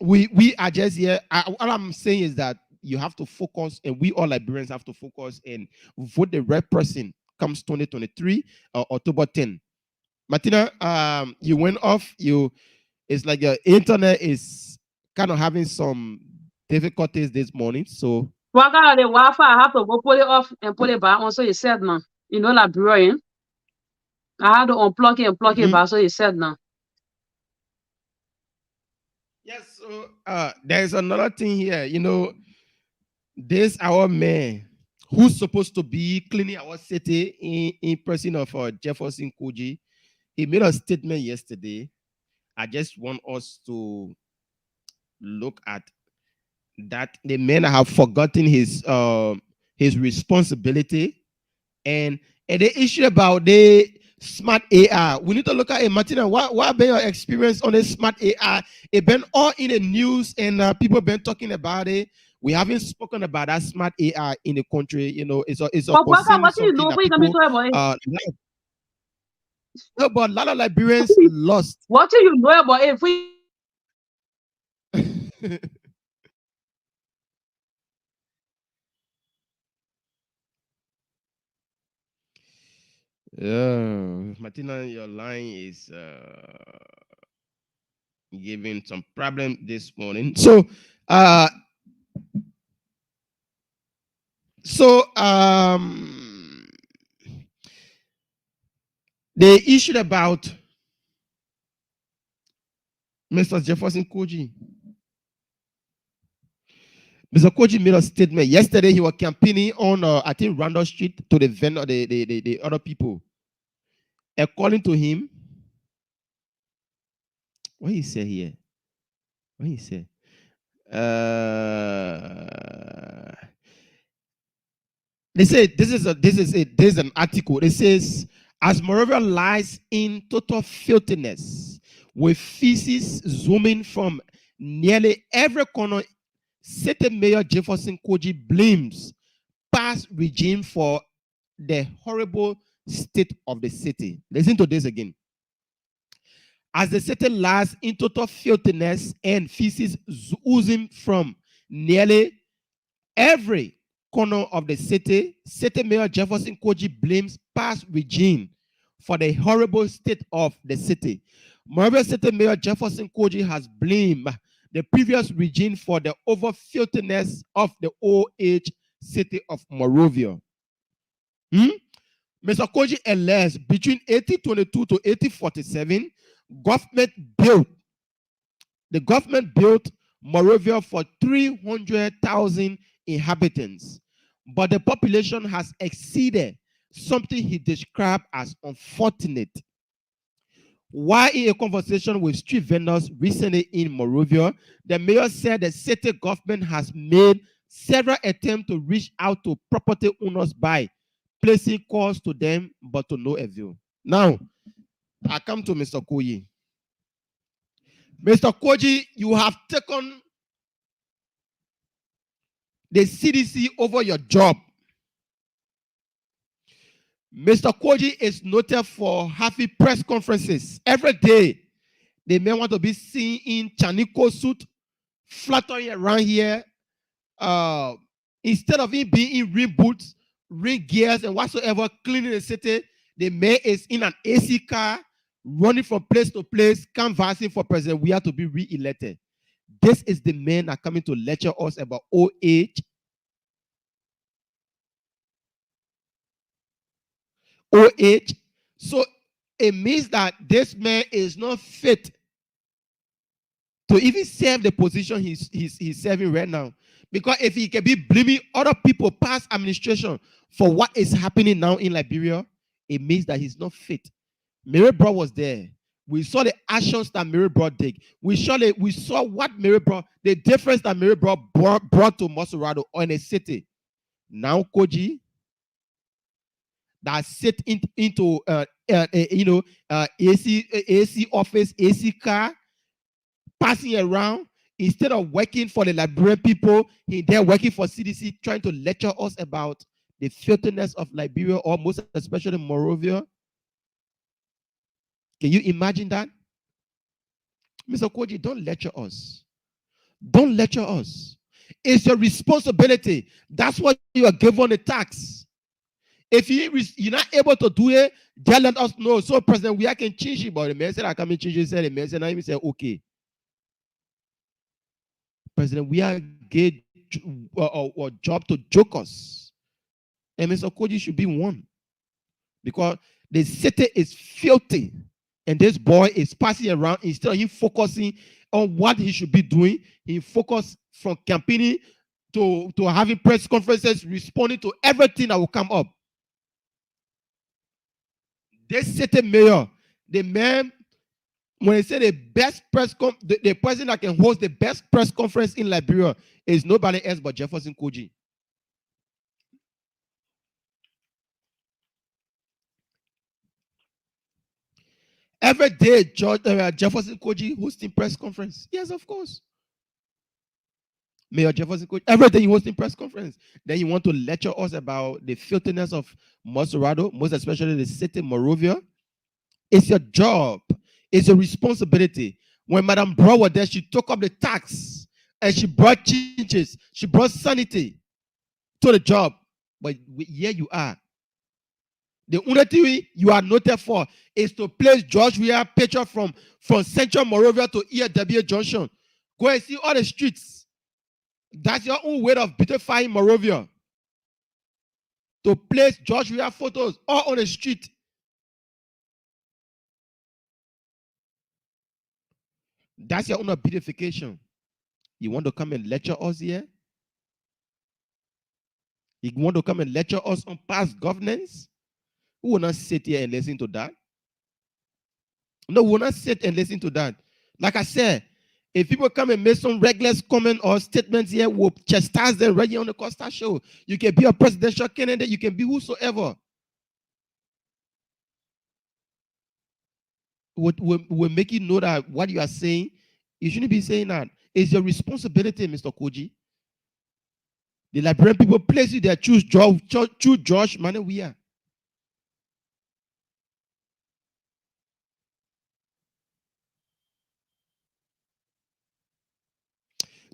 Speaker 3: we are just here. All I'm saying is that you have to focus, and we all Liberians have to focus and vote the right person comes 2023 October 10. Martina, you went off. It's like your internet is kind of having some difficulties this morning. So
Speaker 4: Well, I got the Wi-Fi. I have to go pull it off and pull it back on. So you said now, you know, like brilliant. I had to unplug it and plug it back. So you said now.
Speaker 3: Yes. So there's another thing here. You know, this our man who's supposed to be cleaning our city in person of Jefferson Koji. He made a statement yesterday. I just want us to look at that. The men have forgotten his responsibility, and the issue about the smart AI. We need to look at it. Martina, what been your experience on the smart AI? It been all in the news, and people been talking about it. We haven't spoken about that smart AI in the country. You know, it's a concern,
Speaker 4: What do you know? What you coming to about it?
Speaker 3: No, but a lot of Liberians lost.
Speaker 4: What do you know about it?
Speaker 3: Yeah, Martina, your line is giving some problem this morning. So, they issued about Mr. Jefferson Koji. Mr. Koji made a statement yesterday. He was campaigning on, I think, Randall Street to the vendor, the other people. According to him, what he said here? What he said? They say this is an article. It says, as Monrovia lies in total filthiness, with feces zooming from nearly every corner, City Mayor Jefferson Koji blames past regime for the horrible state of the city. Listen to this again. As the city lies in total filthiness and feces oozing from nearly every corner of the city, City Mayor Jefferson Koji blames past regime for the horrible state of the city. Monrovia City Mayor Jefferson Koji has blamed the previous regime for the over filthiness of the old age city of Monrovia. Mr. Koji alleges between 1822 to 1847, the government built Monrovia for 300,000 inhabitants, but the population has exceeded something he described as unfortunate. While in a conversation with street vendors recently in Monrovia, the mayor said the city government has made several attempts to reach out to property owners by placing calls to them, but to no avail. Now, I come to Mr. Koyi. Mr. Koji, you have taken the CDC over your job. Mr. Koji is noted for having press conferences every day. They may want to be seen in Chaniko suit, fluttering around here. Instead of him being in ring boots, ring gears, and whatsoever, cleaning the city, the mayor is in an AC car, running from place to place, canvassing for President We have to be re-elected. This is the man that coming to lecture us about old age. Old age. So it means that this man is not fit to even serve the position he's serving right now. Because if he can be blaming other people, past administration, for what is happening now in Liberia, it means that he's not fit. Mary Brown was there. We saw the actions that Mary Brown did. We saw what Mary Brown, the difference that Mary Brown brought to Monserrado in a city. Now, Koji, that sit into AC office, AC car, passing around, instead of working for the Liberian people, they're working for CDC, trying to lecture us about the filthiness of Liberia, or most especially Monrovia. Can you imagine that? Mr. Koji, don't lecture us. Don't lecture us. It's your responsibility. That's what you are given a tax. If you're not able to do it, just let us know. So, President, we can change it. But the man said, I can't change it. The man said, I said, okay. President, we are get a job to joke us. And Mr. Koji should be one. Because the city is filthy. And this boy is passing around instead of him focusing on what he should be doing. He focused from campaigning to having press conferences, responding to everything that will come up. This city mayor, the man, when they say the best press the person that can host the best press conference in Liberia is nobody else but Jefferson Koji. Every day, Jefferson Koji hosting press conference. Yes, of course. Mayor Jefferson Koji, every day he hosting press conference. Then you want to lecture us about the filthiness of Monserrado, most especially the city Monrovia. It's your job. It's your responsibility. When Madam Brown was there, she took up the tax and she brought changes. She brought sanity to the job. But here you are. The only thing you are noted for is to place George Weah picture from Central Monrovia to EW Junction. Go and see all the streets. That's your own way of beautifying Monrovia. To place George Weah photos all on the street. That's your own beautification. You want to come and lecture us here? You want to come and lecture us on past governance? We will not sit here and listen to that. No, we will not sit and listen to that. Like I said, if people come and make some reckless comment or statements here, we'll chastise them right here on the Costa Show. You can be a presidential candidate. You can be whosoever. We'll make you know that what you are saying, you shouldn't be saying that. It's your responsibility, Mr. Koji. The Liberian people place you there, choose George Weah.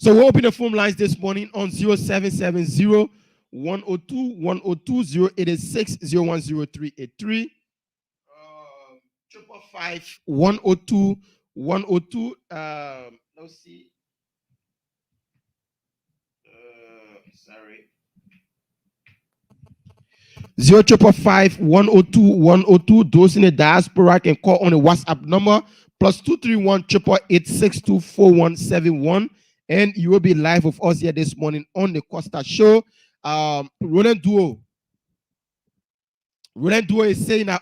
Speaker 3: So we'll open the phone lines this morning on 0770 102 102 086 010383. 555 102 102. Let's see. Sorry. 0555 102 102. Those in the diaspora can call on the WhatsApp number +231 888 624 4171. and you will be live with us here this morning on the Costa Show. Roland Duo is saying that,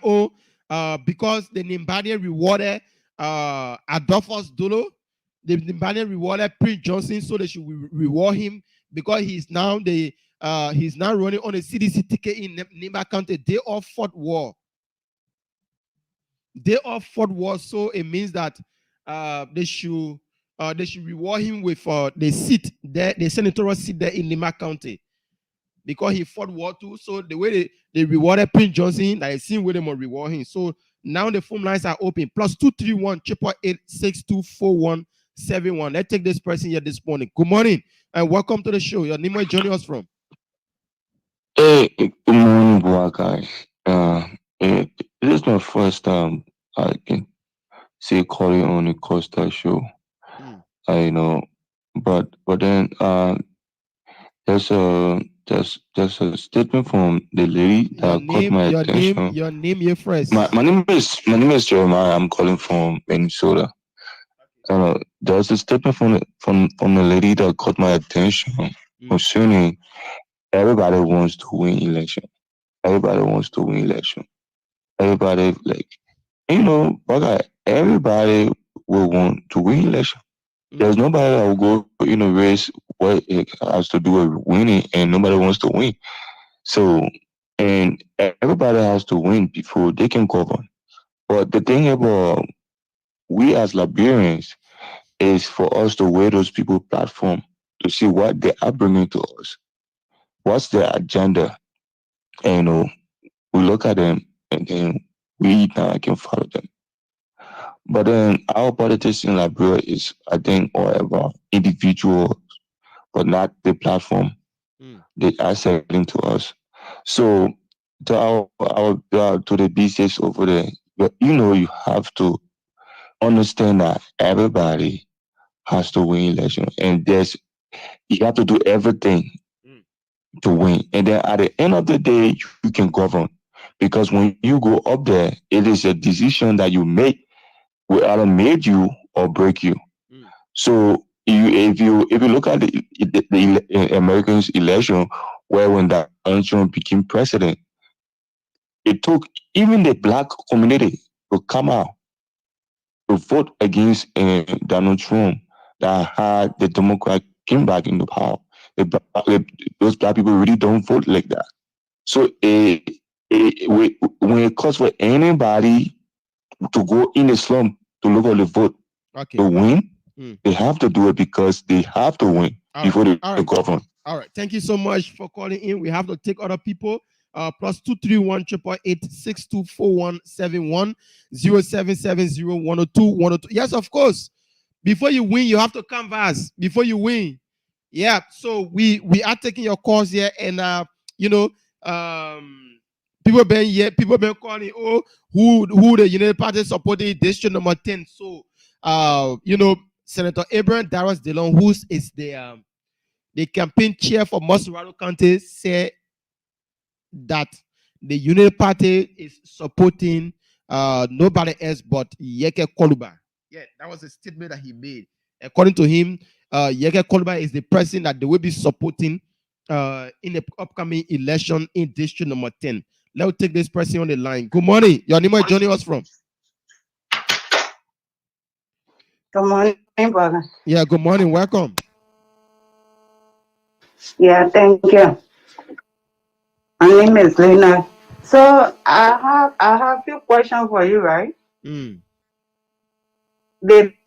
Speaker 3: because the Nimbanian rewarded Adolphus Dolo, the Nimbanian rewarded Prince Johnson, so they should reward him because he's now running on a CDC ticket in Nimba County. They all fought war. So it means that they should reward him with the seat there, the senatorial seat there in Lima County, because he fought war too. So the way they rewarded Prince Johnson, that it seems where they will reward him. So now the phone lines are open. +231 888 624171. Let's take this person here this morning. Good morning and welcome to the show. Your name, where you joining us from?
Speaker 5: Hey, good morning, boy, guys. It is my first time I can say calling on the Costa Show. I know, but then there's a statement from the lady that caught my attention.
Speaker 3: Your name, your first.
Speaker 5: My name is Jeremiah. I'm calling from Minnesota. There's a statement from the lady that caught my attention concerning everybody wants to win election. Everybody wants to win election. Everybody everybody will want to win election. There's nobody that will go in a race what it has to do with winning, and nobody wants to win. So, and everybody has to win before they can govern. But the thing about we as Liberians is for us to weigh those people platform to see what they are bringing to us. What's their agenda? And we look at them and then we now can follow them. But then our politics in Liberia is, I think, all about individuals, but not the platform they are selling to us. So to the BCS over there, you have to understand that everybody has to win election, and you have to do everything to win. And then at the end of the day, you can govern, because when you go up there, it is a decision that you make will either make you or break you. So if you look at the Americans election, where when Donald Trump became president, it took even the black community to come out to vote against Donald Trump, that had the Democrat came back into power. Those black people really don't vote like that. So when it costs for anybody to go in the slum to look at the vote to win, they have to do it because they have to win before they govern.
Speaker 3: All right. Thank you so much for calling in. We have to take other people. +231 888 624171 0770 Yes, of course. Before you win, you have to canvas. Before you win. Yeah. So we are taking your calls here, and people been calling, who the United Party supported district number 10. So Senator Abraham Darras DeLong, who is the campaign chair for Monrovia County, said that the United Party is supporting nobody else but Yeke Koluba. Yeah, that was a statement that he made. According to him, Yeke Koluba is the person that they will be supporting in the upcoming election in district number 10. Let's take this person on the line. Good morning. Your name is joining us from?
Speaker 6: Good morning, brother.
Speaker 3: Yeah, good morning. Welcome.
Speaker 6: Yeah, thank you. My name is Lena. So I have a few questions for you, right? The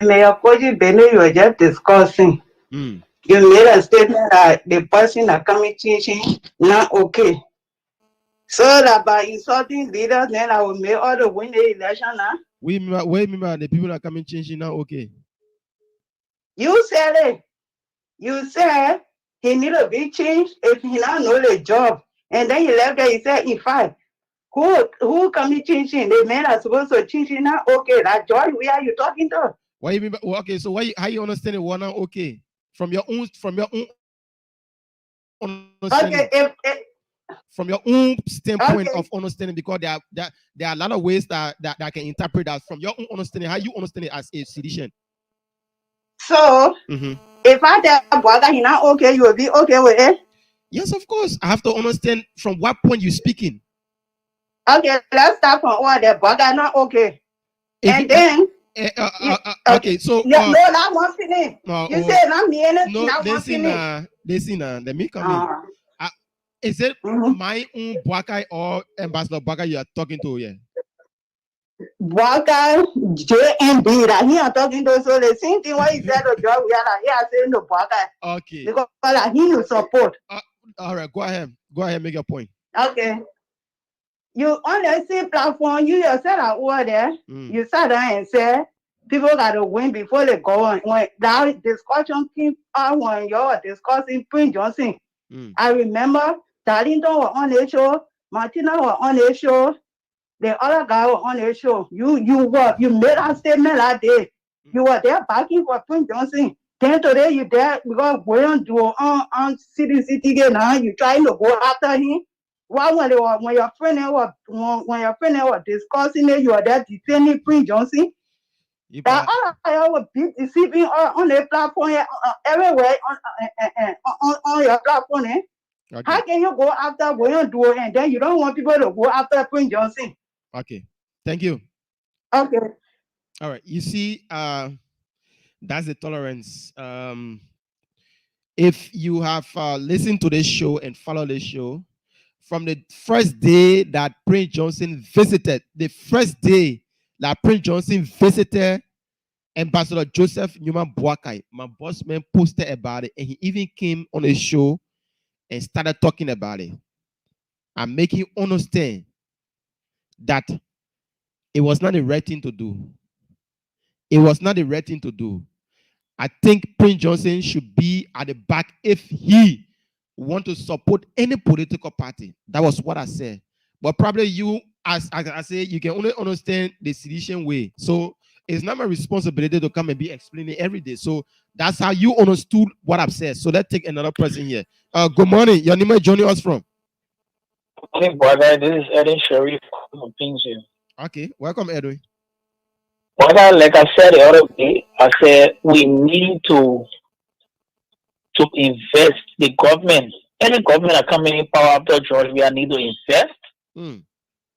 Speaker 6: Mayor Koji Bene you were just discussing. You made a statement that the person that coming teaching not okay. So that by insulting leaders, then I will make all the win the election now.
Speaker 3: Wait, remember the people that coming changing now okay.
Speaker 6: You said it. You said he need to be changed if he not know the job. And then he left there, he said, in fact, who coming changing? The men are supposed to change it now. Okay, that joy, where are you talking to?
Speaker 3: What you mean? Okay, so how you understand it? One now okay. From your own understanding.
Speaker 6: Okay,
Speaker 3: from your own standpoint of understanding, because there are a lot of ways that can interpret that. From your own understanding, how you understand it as a citizen.
Speaker 6: So If I tell Bwaga he's not okay, you will be okay with it?
Speaker 3: Yes, of course. I have to understand from what point you're speaking.
Speaker 6: Okay, let's start from what the Bwaga not okay.
Speaker 3: If
Speaker 6: And then
Speaker 3: okay, so
Speaker 6: yeah, no, that one finish. You say not me anything,
Speaker 3: no,
Speaker 6: that one finish.
Speaker 3: listen, let me come in. Is it my own Bwakai or Ambassador Bwakai you are talking to here?
Speaker 6: Bwakai, JNB, that he are talking to, so the same thing what he said to Joe, we are like, he are saying to Bwakai.
Speaker 3: Okay.
Speaker 6: Because like, he you support.
Speaker 3: All right, go ahead, make your point.
Speaker 6: Okay. You on the same platform, you yourself are over there, you sat down and said, people got to win before they go on. When that discussion came out when you're discussing Prince Johnson, I remember Darlington was on the show, Martina was on the show, the other guy was on the show. You made a statement that day. You were there backing for Prince Johnson. Then today you there because we don't do on CDC now. You trying to go after him. Why when your friend was discussing it, you were there defending Prince Johnson. That all was be deceiving on the platform everywhere on your platform. Okay. How can you go after William Duo and then you don't want people to go after Prince Johnson?
Speaker 3: Okay, thank you.
Speaker 6: Okay.
Speaker 3: All right. You see, that's the tolerance. If you have listened to this show and followed this show, from the first day that Prince Johnson visited, Ambassador Joseph Newman Boakai, my boss man posted about it, and he even came on a show and started talking about it. I'm making you understand that it was not the right thing to do. It was not the right thing to do. I think Prince Johnson should be at the back if he want to support any political party. That was what I said. But probably you, as I say, you can only understand the sedition way. So it's not my responsibility to come and be explaining every day. So that's how you understood what I've said. So let's take another person here. Good morning. Your name is joining us from?
Speaker 7: Good morning, brother. This is Edwin Sharif from Kingsville.
Speaker 3: Okay, welcome, Edwin.
Speaker 7: Brother, like I said the other day, I said we need to invest. The government, any government that coming in power after George, we need to invest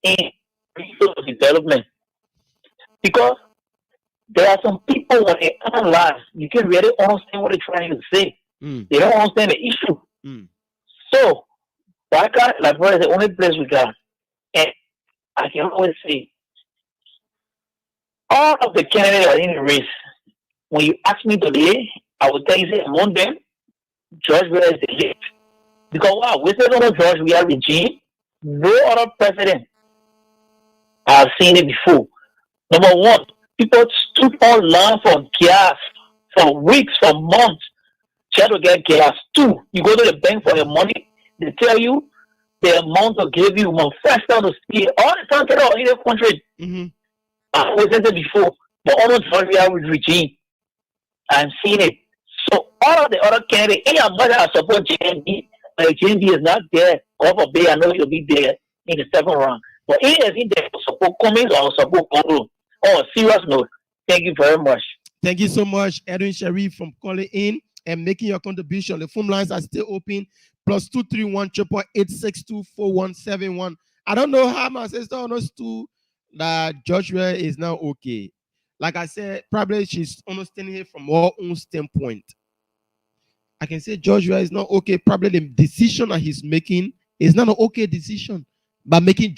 Speaker 7: in resource development. Because there are some people when they analyze, you can really understand what they're trying to say. They don't understand the issue. So, like brother, the only place we got. And I can always say, all of the candidates are in the race. When you ask me today, I will tell you, say, among them, George Weah is the lead. Because wow, we said on George Weah regime, no other president I've seen it before. Number one, people stood on line for gas for weeks, for months, try to get gas. Two, you go to the bank for your money, they tell you the amount to give you first time to see it. All the time in the country. I was said it before, but almost George regime, I'm seeing it. So all of the other candidates, any of them that support JNB, but if JNB is not there, God forbid, I know he'll be there in the second round. But he is in there to support Cummings or support Congo. Oh, serious note. Thank you very much.
Speaker 3: Thank you so much, Edwin Sharif, from calling in and making your contribution. The phone lines are still open. +231 882 4171. I don't know how my sister understood that George Weah is now okay. Like I said, probably she's understanding it from her own standpoint. I can say George Weah is not okay. Probably the decision that he's making is not an okay decision. By making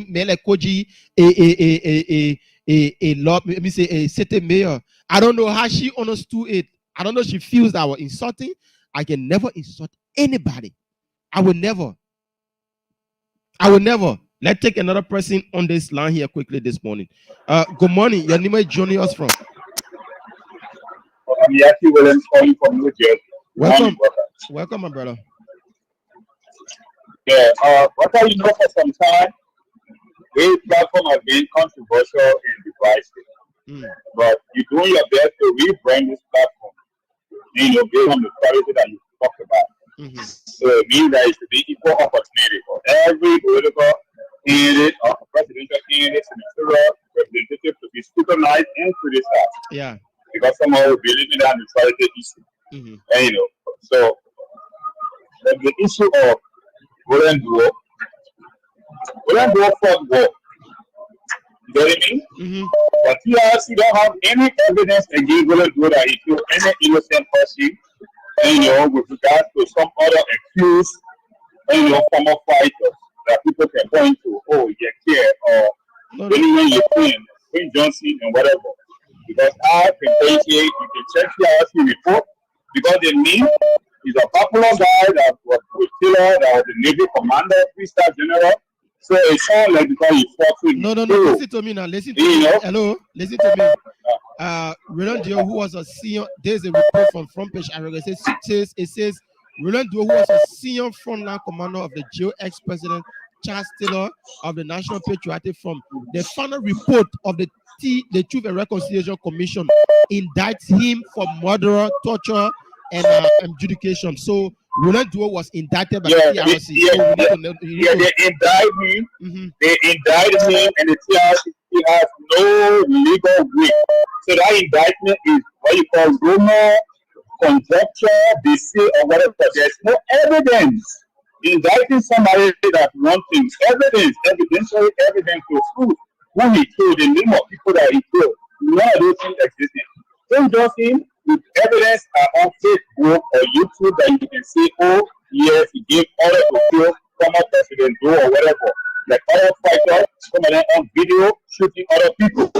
Speaker 3: Mele Koji a city mayor. I don't know how she understood it. I don't know if she feels that I was insulting. I can never insult anybody. I will never. Let's take another person on this line here quickly this morning. Good morning. Your name is joining us from?
Speaker 8: I'm Yaki Williams calling from New Jersey.
Speaker 3: Welcome, my brother.
Speaker 8: Yeah, what I know for some time, this platform has been controversial and divisive. But you're doing your best to rebrand this platform, based on the strategy that you talked about. So it means that it should be equal opportunity for every political candidate or presidential candidate, senatorial representative to be scrutinized and criticized.
Speaker 3: Yeah.
Speaker 8: Because somehow we believe in that neutrality issue. And so the issue of Golden Duo, Golden Duo fought war. You get me? But TRC don't have any evidence against Golden Duo that he killed any innocent person, with regards to some other accused, former fighters that people can point to, oh, yeah, or anyone you Queen Johnson and whatever. Because I can say you can check TRC report, because the name is a popular guy that was with Taylor, that was the Navy commander, 3-star general. So it sounds like because he fought with
Speaker 3: No, listen to me now. Listen to me. Hello, listen to me. Roland Dio, who was a senior, there's a report from Front Page Arrow. It says Roland Dio, who was a senior frontline commander of the GEO ex-president Charles Taylor of the National Patriotic Front. The final report of the Truth and Reconciliation Commission indicts him for murder, torture, and adjudication. So Roland Duo was indicted by the TRC.
Speaker 8: They indict him. They indict him, and the TRC has no legal weight. So that indictment is what you call rumor, conjecture, deceit, or whatever. There's no evidence. Indicting somebody that one thing, evidentiary evidence to prove who he killed, the name of people that he killed. None of those things exist. Don't just him with evidence on Facebook or YouTube that you can say, oh, yes, he gave order to kill former President Joe or whatever. Like other fighters, some of them on video shooting other people.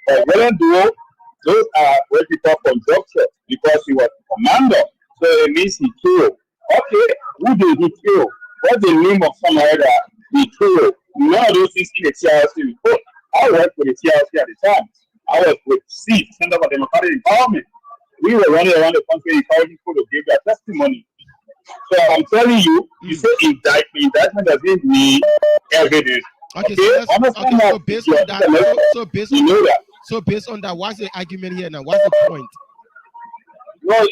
Speaker 8: But William Duo, those are what we call conjecture because he was commander. So it means he killed. Okay, who did he kill? What's the name of somebody that he killed? None of those things in the TRC report. I worked with the TRC at the time. I was with C, Center for Democratic Empowerment. We were running around the country encouraging people to give their testimony. So I'm telling you, you say indictment. Indictment doesn't mean evidence.
Speaker 3: Okay, so based on that, what's the argument here now? What's the point?
Speaker 8: Well,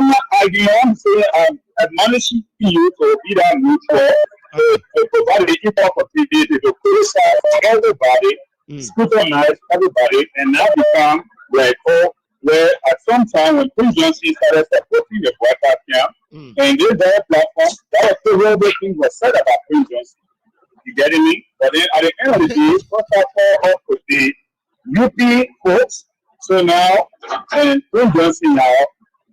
Speaker 8: I'm not arguing. I'm saying I'm admonishing you to be that neutral, to provide the equal opportunity to criticize everybody, scrutinize everybody, and now become like, where at some time when Queen Johnson started supporting the broadcast camp, and this very platform, that was the real big thing was said about Queen Johnson. You getting me? But then at the end of the day, Costa Show up with the UP folks. So now, and Queen Johnson now,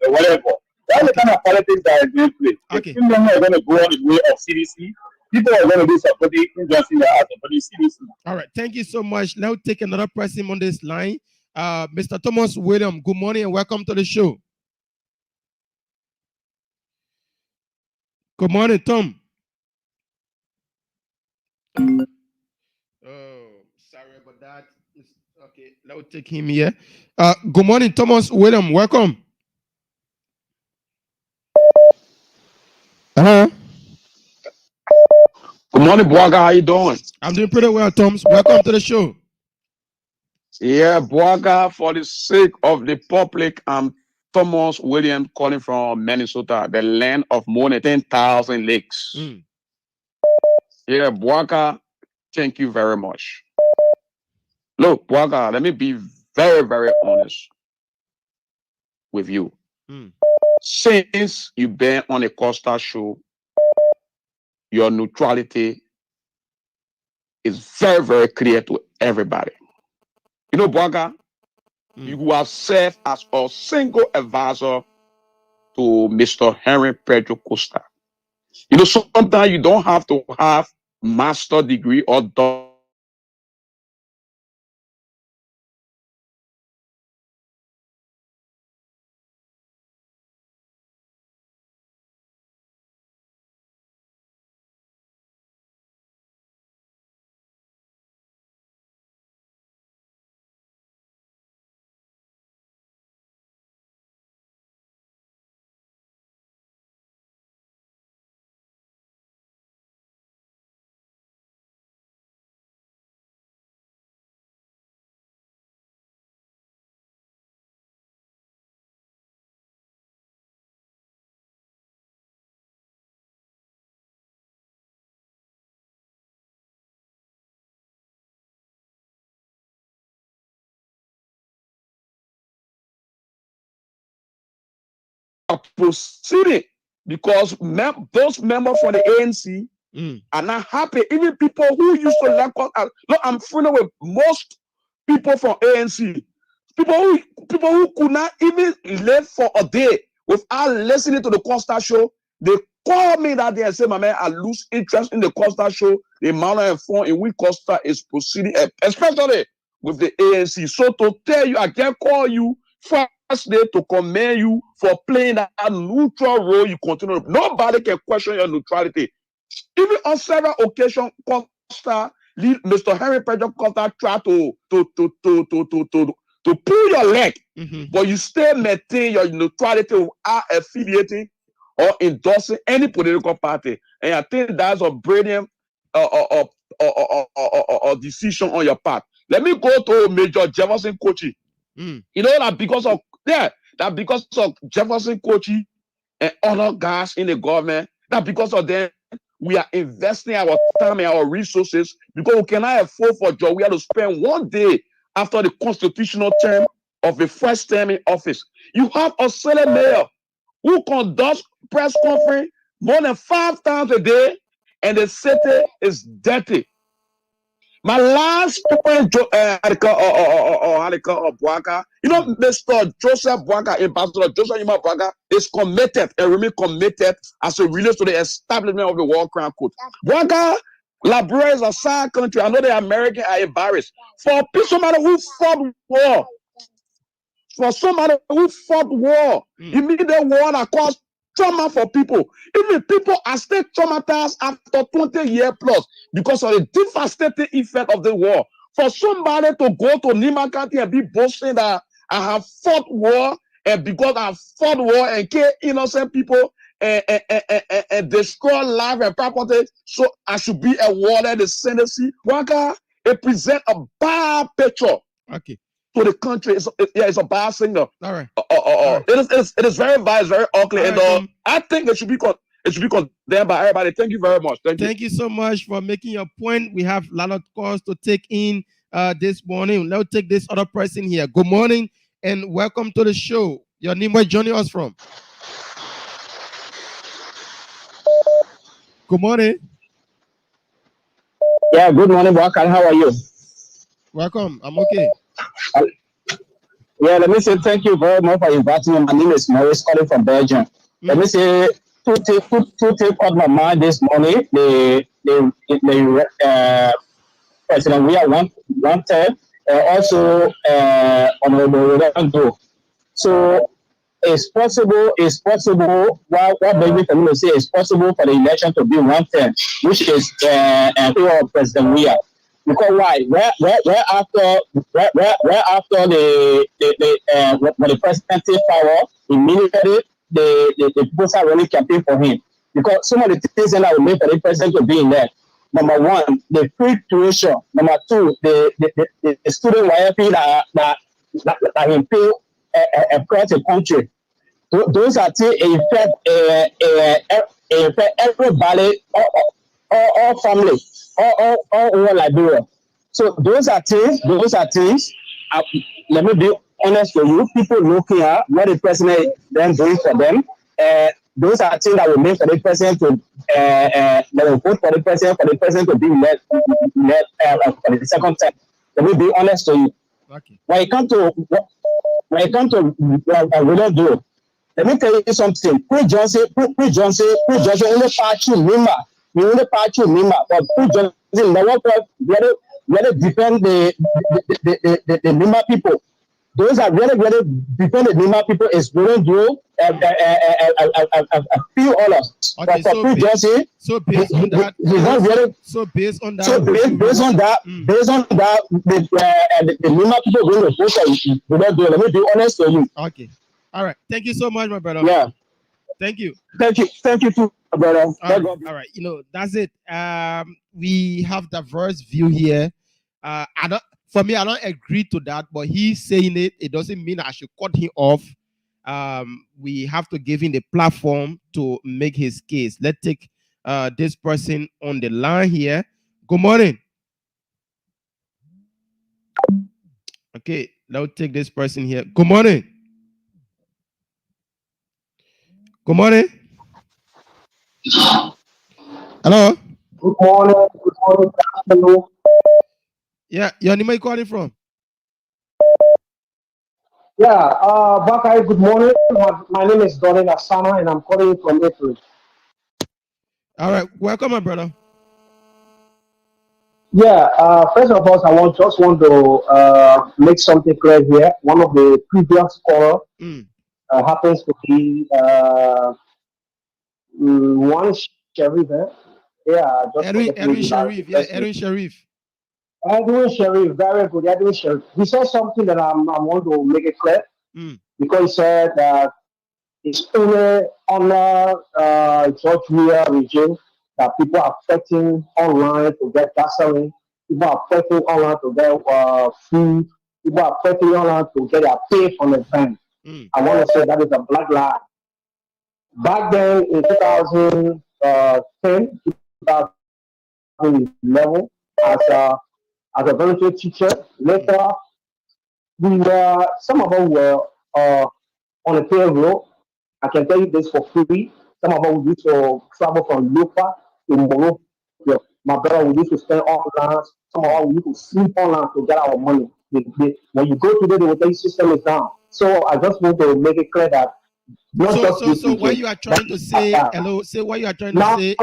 Speaker 8: or whatever. That's the kind of politics that is being played. If people are going to go on the way of CDC, people are going to be supporting Queen Johnson as supporting CDC.
Speaker 3: All right, thank you so much. Now take another person on this line. Mr. Thomas William, good morning and welcome to the show. Good morning, Tom. Oh, sorry about that. Okay, let's take him here. Good morning, Thomas William. Welcome.
Speaker 9: Good morning, Boaga. How you doing?
Speaker 3: I'm doing pretty well, Thomas. Welcome to the show.
Speaker 9: Yeah, Boaga, for the sake of the public, I'm Thomas William calling from Minnesota, the land of more than 10,000 lakes. Yeah, Boaga, thank you very much. Look, Boaga, let me be very, very honest with you. Since you've been on the Costa Show, your neutrality is very, very clear to everybody. You know, Boaga, you have served as a single advisor to Mr. Henry Pedro Costa. You know, sometimes you don't have to have master degree or are proceeding because those members from the ANC are not happy. Even people who used to like us, look, I'm friendly with most people from ANC. People who could not even live for a day without listening to the Costa Show. They call me that day and say, my man, I lose interest in the Costa Show, the manner and form in which Costa is proceeding, especially with the ANC. So to tell you, I can call you first day to commend you for playing that neutral role you continue. Nobody can question your neutrality. Even on several occasions, Costa, Mr. Henry Pedro Costa tried to pull your leg, but you still maintain your neutrality without affiliating or endorsing any political party. And I think that's a brilliant decision on your part. Let me go to Major Jefferson Kochi. You know that because of Jefferson Kochi and other guys in the government, that because of them, we are investing our time and our resources because we cannot afford for job. We have to spend one day after the constitutional term of the first term in office. You have a Senate mayor who conducts press conference more than 5 times a day, and the city is dirty. My last point, Bwaka, you know, Mr. Joseph Bwaka, Ambassador Joseph Yuma Bwaka, is committed and remain committed as it relates to the establishment of the War Crime Code. Bwaka, Liberia is a sad country. I know the Americans are embarrassed. For somebody who fought war, you mean the war that caused trauma for people. Even people are still traumatized after 20 years plus because of the devastating effect of the war. For somebody to go to Nima County and be boasting that I have fought war, and because I fought war and kill innocent people and destroy life and property, so I should be awarded the sentency. Waka, it presents a bad picture.
Speaker 3: Okay.
Speaker 9: To the country, it's a bad signal.
Speaker 3: All right.
Speaker 9: It is very bad, it's very ugly, and I think it should be condemned by everybody. Thank you very much.
Speaker 3: Thank you so much for making your point. We have a lot of calls to take in this morning. Let's take this other person here. Good morning and welcome to the show. Your name, where joining us from? Good morning.
Speaker 10: Yeah, good morning, Wakal. How are you?
Speaker 3: Welcome. I'm okay.
Speaker 10: Yeah, let me say thank you very much for inviting me. My name is Maurice, calling from Belgium. Let me say two things caught my mind this morning. The President we are one term, also Honorable Rolando. So it's possible. What baby for me to say it's possible for the election to be one term, which is President we are. Because why? Where after when the president takes power, immediately the people start running campaign for him. Because some of the things that will make for the president to be in there. Number one, the free tuition. Number two, the student YFP that he pay across the country. Those are things affect everybody, all family. All over Liberia. So those are things. Let me be honest with you. People looking at what the president then doing for them. Those are things that will make for the president to that will vote for the president to be elected for the second time. Let me be honest with you.
Speaker 3: Okay.
Speaker 10: When it comes to what we don't do, let me tell you something. Pre Johnson only party Lima. We only party Lima, but Pre Johnson really defend the Lima people. Those are really defend the Lima people is willing to feel all of us.
Speaker 3: Okay, so based on that,
Speaker 10: the Lima people going to vote. Let me be honest with you.
Speaker 3: Okay. All right. Thank you so much, my brother.
Speaker 10: Yeah.
Speaker 3: Thank you.
Speaker 10: Thank you too, brother.
Speaker 3: All right. You know, that's it. We have diverse view here. I don't agree to that, but he's saying it. It doesn't mean I should cut him off. We have to give him the platform to make his case. Let's take this person on the line here. Good morning. Okay, let's take this person here. Good morning. Good morning. Hello.
Speaker 10: Good morning. Good morning. Good afternoon.
Speaker 3: Yeah, your name are you calling from?
Speaker 10: Yeah, Bakari, good morning. My name is Donny Asana, and I'm calling from Interlude.
Speaker 3: All right, welcome, my brother.
Speaker 10: Yeah, first of all, just want to make something clear here. One of the previous callers happens to be one Sharif. Yeah, I just
Speaker 3: Edwin
Speaker 10: forget maybe
Speaker 3: Sharif.
Speaker 10: the
Speaker 3: Yeah,
Speaker 10: first name.
Speaker 3: Edwin Sharif.
Speaker 10: Edwin Sharif, very good. Edwin Sharif. He said something that I want to make it clear because he said that it's only under George Weah regime that people are fighting online to get gasoline. People are fighting online to get food. People are fighting online to get their pay from the bank. I want to say that is a black lie. Back then in 2010, 2011, as a volunteer teacher, later some of us were on a payroll. I can tell you this for free. Some of us used to travel from Lupa to Monrovia. My brother, we used to stay online. Some of us used to sleep online to get our money. When you go today, the hotel system is down. So I just want to make it clear that not just this
Speaker 3: So what you are trying to say, hello, say what you are trying to say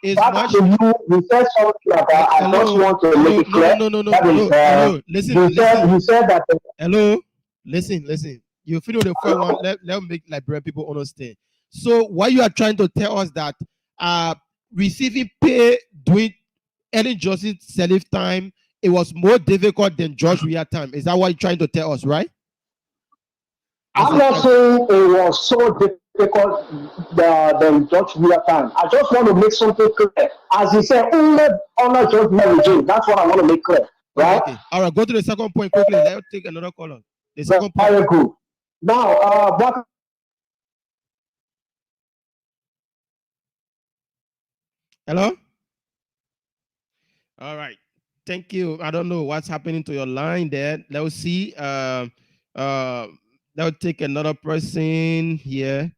Speaker 3: is much.
Speaker 10: You said something like that. I just want to make it clear.
Speaker 3: Hello, listen.
Speaker 10: You said that.
Speaker 3: Hello, listen. You feel the first one. Let me make like people understand. So what you are trying to tell us that receiving pay doing any justice self time, it was more difficult than George Weah time. Is that what you're trying to tell us, right?
Speaker 10: I'm not saying it was so difficult than George Weah time. I just want to make something clear. As he said, only under George Weah regime. That's what I want to make clear. Right?
Speaker 3: Okay. All right, go to the second point quickly. Let's take another caller. The second point.
Speaker 10: Very good. Now, what?
Speaker 3: Hello? All right. Thank you. I don't know what's happening to your line there. Let's see. Let's take another person here.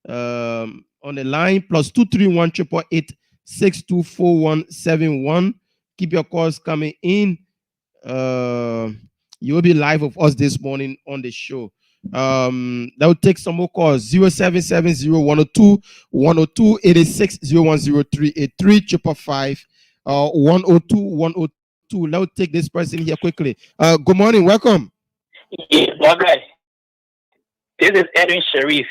Speaker 3: On the line, +231 888 624171. Keep your calls coming in. You will be live with us this morning on the show. That will take some more calls. 0770 102 102 86 0103 83 555 102 102. Let's take this person here quickly. Good morning, welcome.
Speaker 7: Yeah, okay. This is Edwin Sharif.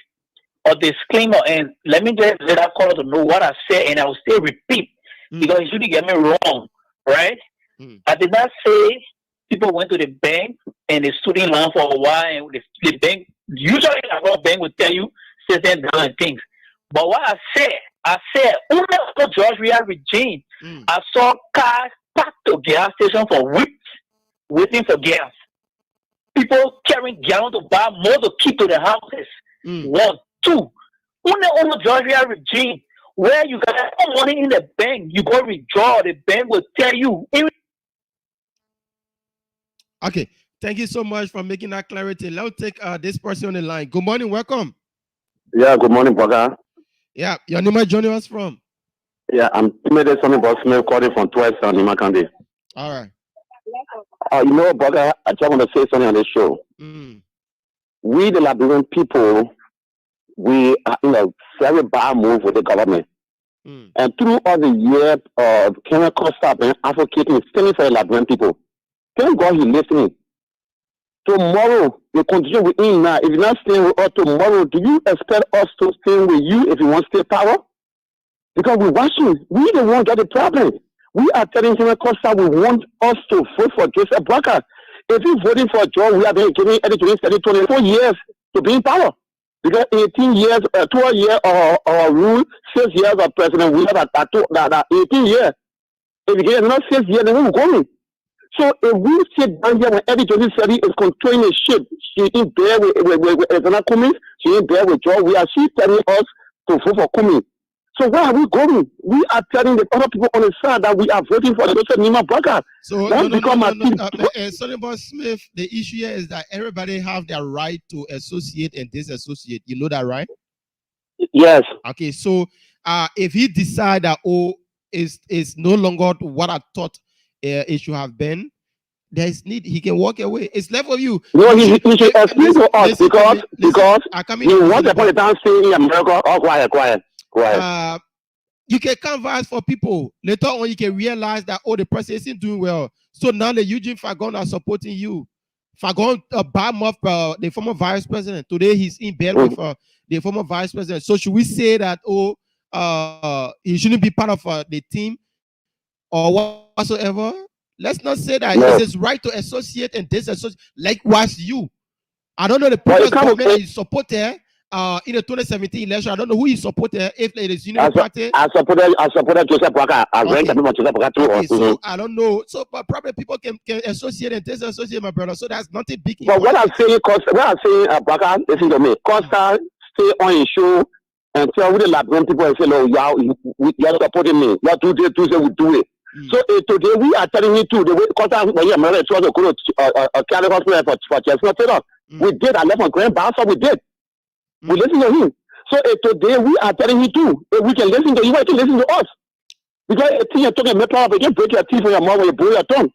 Speaker 7: A disclaimer, and let me just let that caller to know what I said, and I will still repeat because you shouldn't get me wrong, right? I did not say people went to the bank and they stood in line for a while, and the bank usually the bank would tell you certain things. But what I said, under the George Weah regime, I saw cars packed to gas station for weeks waiting for gas. People carrying gallons to buy more to keep to their houses. 1, 2. Under George Weah regime, where you got money in the bank, you go withdraw. The bank will tell you.
Speaker 3: Okay, thank you so much for making that clarity. Let's take this person on the line. Good morning, welcome.
Speaker 11: Yeah, good morning, Boga.
Speaker 3: Yeah, your name is joining us from?
Speaker 11: Yeah, I'm Timothy Sonny Bosman calling from 12 Sound in Makande.
Speaker 3: All right.
Speaker 11: You know, Boga, I just want to say something on this show. We, the Liberian people, we are in a very bad move with the government. And through all the years of Kenya Costa and advocating, standing for the Liberian people, thank God he's listening. Tomorrow, the condition we're in now, if you're not staying with us tomorrow, do you expect us to stay with you if you want to stay power? Because we're watching. We the one got the problem. We are telling Kenya Costa we want us to vote for Joseph Brocker. If you're voting for John, we have been giving 24 years to be in power. Because 18 years, 12 years or rule, 6 years of president, we have that 18 years. If you get another 6 years, then we're going. So if we sit down here when Eddie Johnson said he is controlling the ship, she in there with Ezana Kumi, she in there with John, we are she telling us to vote for Kumi. So where are we going? We are telling the other people on the side that we are voting for Joseph Nima Brocker.
Speaker 3: So Sonny Smith, the issue here is that everybody have their right to associate and disassociate. You know that, right?
Speaker 11: Yes.
Speaker 3: Okay, so if he decide that is no longer what I thought it should have been, there's need he can walk away. It's left of you.
Speaker 11: No,
Speaker 3: You
Speaker 11: he should explain to us because he once upon a time staying in America. Oh, quiet.
Speaker 3: You can canvas for people. Later on, you can realize that the person isn't doing well. So now the Eugene Fagon are supporting you. Fagon bam off the former vice president. Today he's in bed with the former vice president. So should we say that he shouldn't be part of the team or whatsoever? Let's not say that.
Speaker 11: No.
Speaker 3: It's his right to associate and disassociate. Likewise, you. I don't know the previous government that you supported in the 2017 election. I don't know who you supported. If it is Union Party,
Speaker 11: I supported Joseph Boakai. I ran Joseph Boakai too.
Speaker 3: Okay, so I don't know. So but probably people can associate and disassociate, my brother. So that's nothing big.
Speaker 11: But what I'm saying, Boakai, listen to me. Costa stay on his show and tell the Liberian people and say, no, you're supporting me. You're Tuesday, we do it. So today we are telling you too. The way Costa when you're married to a Canada hospital for Chestnut Taylor. We did. I left on Grand Bar, so we did. We listen to him. So today we are telling you too. If we can listen to you, you can listen to us. Because you're talking about you can break your teeth for your mouth when you blow your tongue.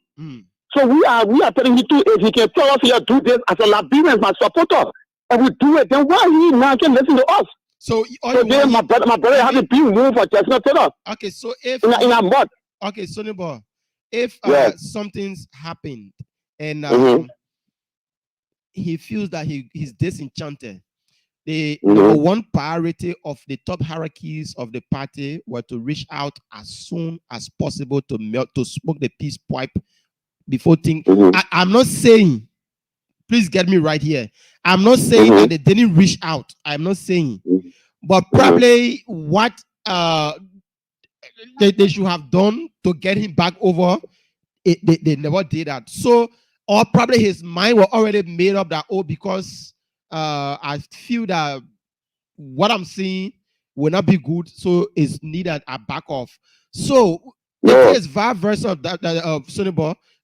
Speaker 11: So we are telling you too. If he can tell us you do this as a Liberian, my supporter, and we do it, then why he now can listen to us?
Speaker 3: So
Speaker 11: today my brother has been moved for Chestnut Taylor.
Speaker 3: Okay, so if
Speaker 11: in a mud.
Speaker 3: Okay, Sonny, if something's happened and he feels that he's disenchanted, the number one priority of the top hierarchies of the party were to reach out as soon as possible to smoke the peace pipe before things. I'm not saying, please get me right here. I'm not saying that they didn't reach out. I'm not saying, but probably what they should have done to get him back over, they never did that. So, or probably his mind was already made up that, because I feel that what I'm seeing will not be good, so it's needed a back off. So, it is vice versa of that of Sonny.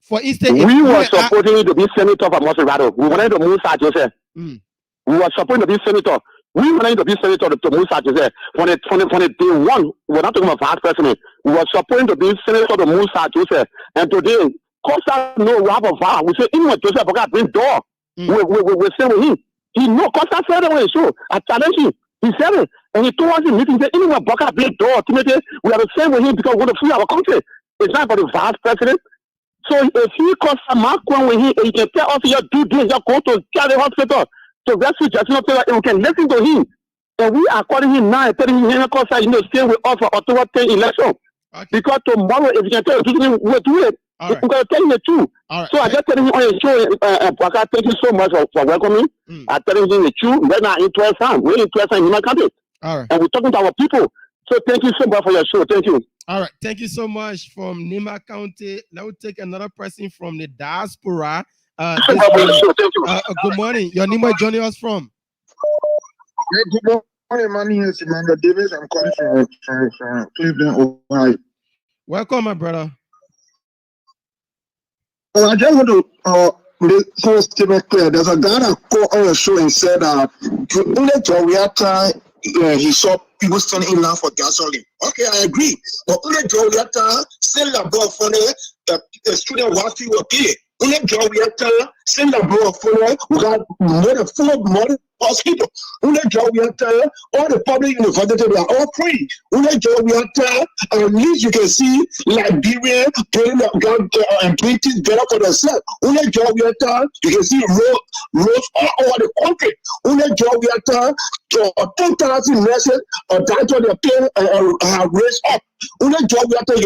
Speaker 3: For instance,
Speaker 11: we were supporting to be senator for Monrovia. We wanted to move Joseph. We were supporting to be senator. We wanted to be senator to move Joseph. From the day one, we're not talking about vice president. We were supporting to be senator to move Joseph. And today, Costa no we have a vow. We say, even when Joseph Boakai bring door, we say with him. He know Costa said it on his show. I challenge him. He said it. And he told us in meeting, he said, even when Boakai bring door, Timothy, we are the same with him because we want to free our country. It's not for the vice president. So if he comes a mark one with him, he can tell us you do this, you go to Canada hospital to rescue Justin Taylor, and we can listen to him. And we are calling him now and telling him, Costa, stay with us for October 10 election. Because tomorrow, if you can tell us, we'll do it. We're going to tell him the truth. So I just telling him on the show, Boakai, thank you so much for welcoming. I'm telling him the truth. Right now, in 12 time. We're in 12 time in my country. And we're talking to our people. So thank you so much for your show. Thank you.
Speaker 3: All right. Thank you so much from Nima County. Now we'll take another person from the diaspora. Good morning. Your name is joining us from?
Speaker 12: Good morning. My name is Emmanuel Davis. I'm calling from Cleveland, Ohio.
Speaker 3: Welcome, my brother.
Speaker 12: I just want to make a statement clear. There's a guy that called on your show and said that he saw people standing in line for gasoline. Okay, I agree. But send the ball for the student while he was here. Send the ball for we got more than 4 money hospital. All the public universities are all free. At least you can see Liberia getting and British better for themselves. You can see roads all over the country. 2,000 nurses died on their pain have raised up. You can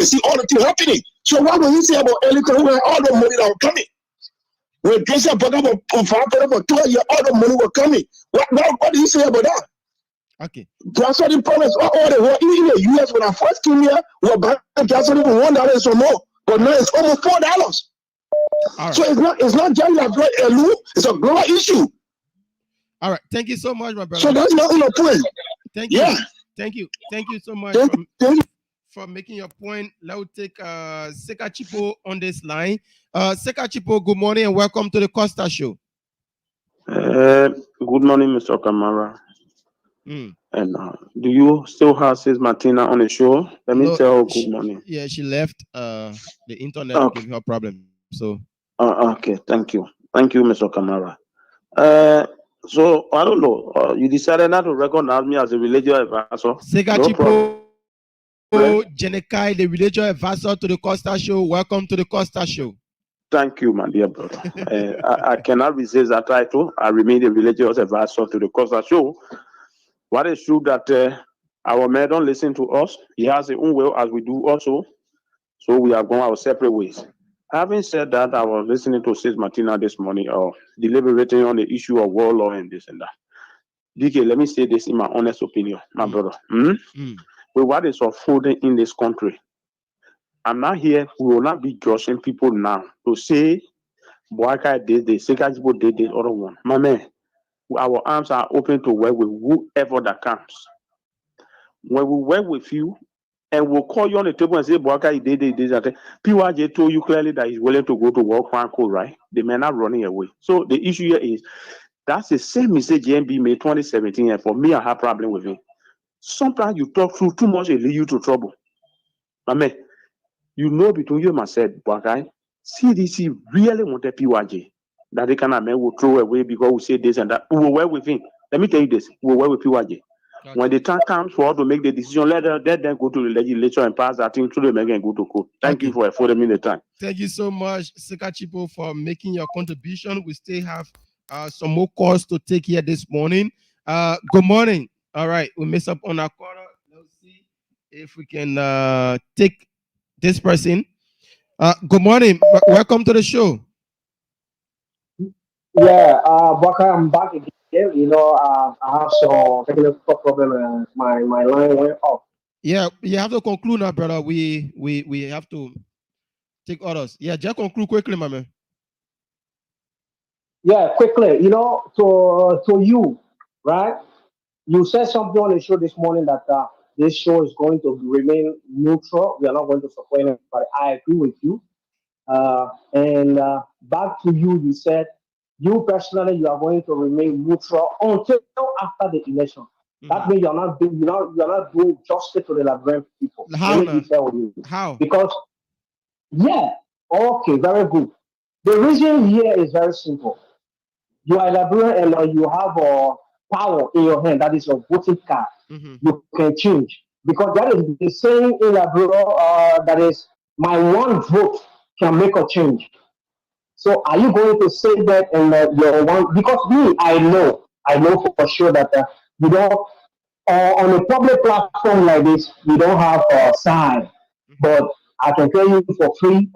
Speaker 12: see all the things happening. So what will you say about Electoral? All the money that will coming. When Joseph Boakai for 2 years, all the money was coming. What do you say about that?
Speaker 3: Okay.
Speaker 12: Gasoline problems all the world. Even in the US, when I first came here, we were buying gasoline for $1 or more. But now it's almost $4. Right. So it's not just a loop, it's a global issue.
Speaker 3: All right. Thank you so much, my brother.
Speaker 12: So that's not on the point.
Speaker 3: Thank you. Yeah. Thank you so much for making your point. Let's take Seka Chipo on this line. Seka Chipo, good morning and welcome to the Costa Show.
Speaker 13: Good morning, Mr. Kamara.
Speaker 9: And do you still have Sis Martina on the show? Let me tell her good morning.
Speaker 3: Yeah, she left. The internet gave her problem. So.
Speaker 9: Okay, thank you, Mr. Kamara. So I don't know. You decided not to recognize me as a religious advisor.
Speaker 3: Segachipo Jenekai, the religious advisor to the Costa Show. Welcome to the Costa Show.
Speaker 9: Thank you, my dear brother. I cannot resist that title. I remain a religious advisor to the Costa Show. What is true that our men don't listen to us. He has his own will as we do also. So we are going our separate ways. Having said that, I was listening to Sis Martina this morning, deliberating on the issue of warlord and this and that. DK, let me say this in my honest opinion, my brother. With what is unfolding in this country, I'm not here, we will not be judging people now to say, Boaka did this, Sekajibo did this, other one. My man, our arms are open to work with whoever that comes. When we work with you, and we'll call you on the table and say, Boaka, he did this, that. PYJ told you clearly that he's willing to go to work, right? The men are running away. So the issue here is, that's the same message JMB made 2017, and for me, I have problem with it. Sometimes you talk through too much, it lead you to trouble. I mean, you know between you and myself, Boaka, CDC really wanted PYJ. That they kind of men will throw away because we say this and that. We will work with him. Let me tell you this, we will work with PYJ. Okay. When the time comes for us to make the decision, let them go to the legislature and pass that thing through the American and go to court. Thank you for affording me the time.
Speaker 3: Thank you so much, Sekachipo, for making your contribution. We still have some more calls to take here this morning. Good morning. All right, we mess up on our quarter. Let's see if we can take this person. Good morning. Welcome to the show.
Speaker 13: Yeah, Baka, I'm back again. You know, I have some technical problem. My line went off.
Speaker 3: Yeah, you have to conclude now, brother. We have to take orders. Yeah, just conclude quickly, my man.
Speaker 13: Yeah, quickly. You know, to you, right? You said something on the show this morning that this show is going to remain neutral. We are not going to support anybody. I agree with you. And back to you, you said you personally you are going to remain neutral until after the election. That means you're not doing justice to the Liberian people.
Speaker 3: How?
Speaker 13: Because okay, very good. The reason here is very simple. You are a Liberian and you have power in your hand. That is your voting card. You can change because that is the saying in Liberia that is my one vote can make a change. So are you going to say that in your one? Because me, I know for sure that you don't on a public platform like this, you don't have a sign. But I can tell you for free,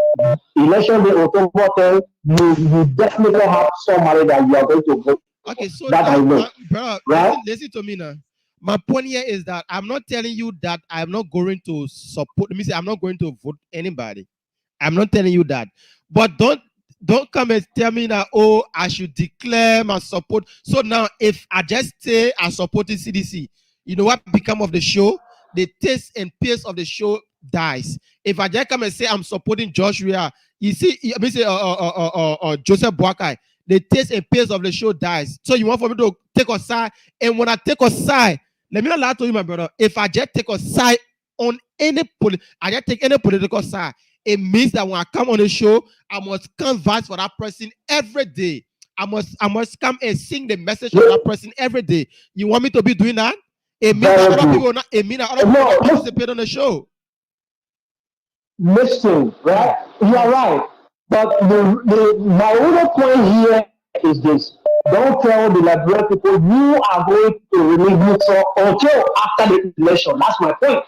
Speaker 13: election day October 10, you definitely have somebody that you are going to vote.
Speaker 3: Okay, so
Speaker 13: that I know.
Speaker 3: Bro,
Speaker 13: right?
Speaker 3: listen to me now. My point here is that I'm not telling you that I'm not going to support. Let me say I'm not going to vote anybody. I'm not telling you that. But don't come and tell me that, oh, I should declare my support. So now if I just say I supported CDC, you know what become of the show? The taste and pace of the show dies. If I just come and say I'm supporting Joshua, you see, let me say Joseph Boakai, the taste and pace of the show dies. So you want for me to take a side, and when I take a side, let me not lie to you, my brother. If I just take a side on I just take any political side, it means that when I come on the show, I must canvas for that person every day. I must come and sing the message of that person every day. You want me to be doing that? It means that other people not. It means that other people not participate on the show.
Speaker 13: Listen, right? You are right. But my only point here is this. Don't tell the Liberian people you are going to remain neutral until after the election. That's my point.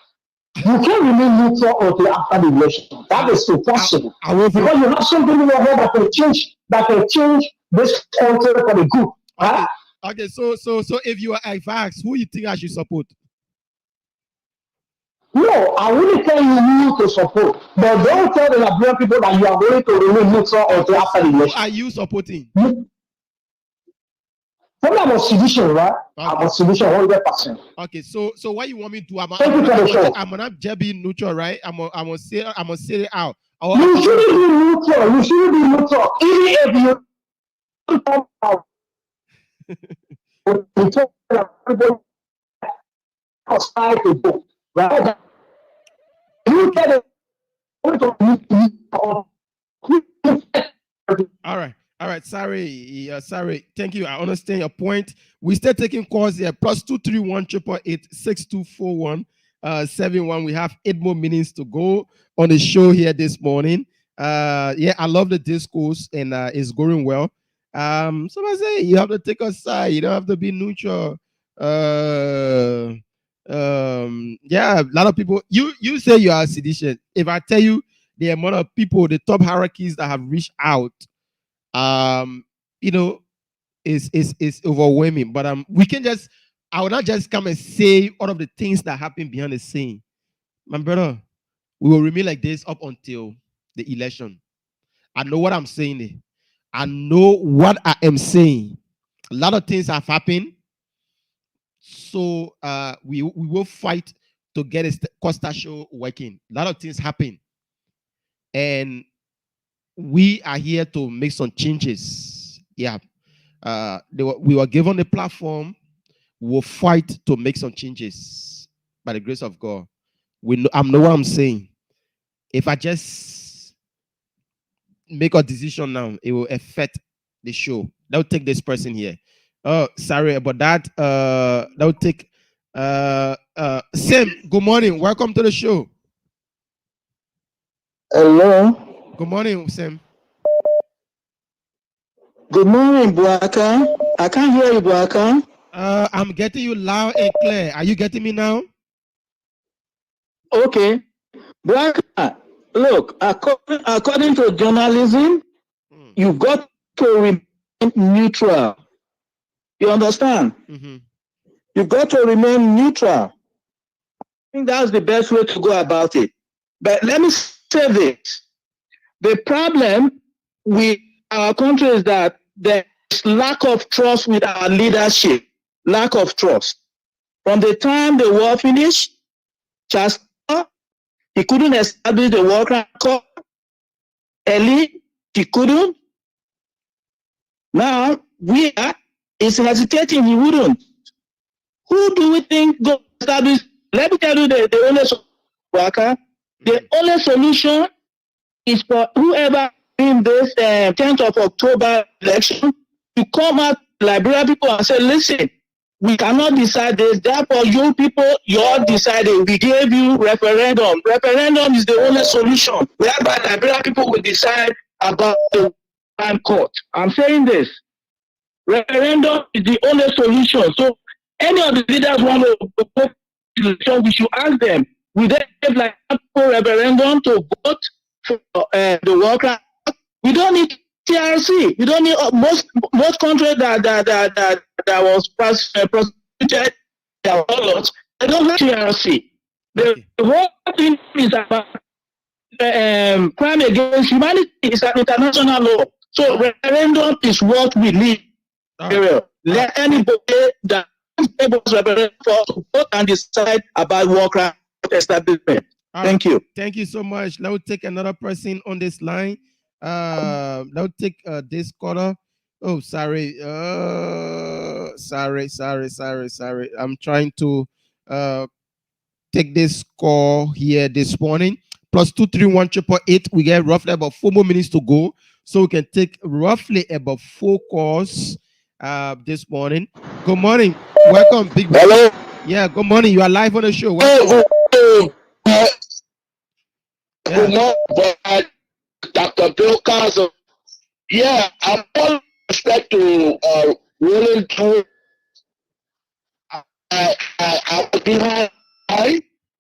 Speaker 13: You can't remain neutral until after the election. That is impossible. Because you have something in your head that can change this country for the good. Right?
Speaker 3: Okay, so if you are advised, who you think I should support?
Speaker 13: No, I wouldn't tell you to support, but don't tell the Liberian people that you are going to remain neutral until after the election.
Speaker 3: Who are you supporting?
Speaker 13: Probably I'm a sedition, right? Okay. I'm a sedition 100%.
Speaker 3: Okay, so what you want me to do? I'm gonna just be neutral, right? I'm gonna say it out.
Speaker 13: You shouldn't be neutral. You shouldn't be neutral. Even if you side to go, right? You get it.
Speaker 3: All right. Sorry. Thank you. I understand your point. We still taking calls here. +231 888 6241 71. We have 8 more minutes to go on the show here this morning. Yeah, I love the discourse and it's going well. Somebody say you have to take a side. You don't have to be neutral. Yeah, a lot of people. You say you are a sedition. If I tell you the amount of people, the top hierarchies that have reached out, you know, is overwhelming. But we can just, I will not just come and say all of the things that happen behind the scene. My brother, we will remain like this up until the election. I know what I'm saying there. I know what I am saying. A lot of things have happened. So we will fight to get a Costa Show working. A lot of things happen. And we are here to make some changes. Yeah. We were given a platform. We'll fight to make some changes by the grace of God. I know what I'm saying. If I just make a decision now, it will affect the show. That will take this person here. Oh, sorry about that. That will take Sam. Good morning. Welcome to the show.
Speaker 14: Hello.
Speaker 3: Good morning, Sam.
Speaker 14: Good morning, Buaka. I can't hear you, Buaka.
Speaker 3: I'm getting you loud and clear. Are you getting me now?
Speaker 14: Okay. Buaka, look, according to journalism, you've got to remain neutral. You understand?
Speaker 3: Mm-hmm.
Speaker 14: You've got to remain neutral. I think that's the best way to go about it. But let me say this. The problem with our country is that there's lack of trust with our leadership. Lack of trust. From the time the war finished, Chester, he couldn't establish the worker court. Ellie, he couldn't. Now, we are is hesitating, he wouldn't. Who do we think go establish? Let me tell you the only worker. The only solution is for whoever in this 10th of October election to come out, Liberia people, and say, listen, we cannot decide this. Therefore, you people, you're deciding. We gave you referendum. Referendum is the only solution. Whereby Liberia people will decide about the time court. I'm saying this. Referendum is the only solution. So any of the leaders want to go to election, we should ask them. We then have like a referendum to vote for the worker. We don't need TRC. We don't need most countries that was prosecuted, their warlords, they don't have TRC. The whole thing is about crime against humanity. It's an international law. So referendum is what we need. Let anybody that was referendum for to vote and decide about worker establishment. Thank you.
Speaker 3: Thank you so much. Now we'll take another person on this line. Now we'll take this caller. Oh, sorry. Sorry. I'm trying to take this call here this morning. +231 888. We get roughly about 4 more minutes to go, so we can take roughly about 4 calls this morning. Good morning. Welcome, Big Brother.
Speaker 14: Hello.
Speaker 3: Yeah, good morning. You are live on the show.
Speaker 14: Welcome. Good morning, Dr. Bill Carson. Yeah, I'm all respect to willing to I was behind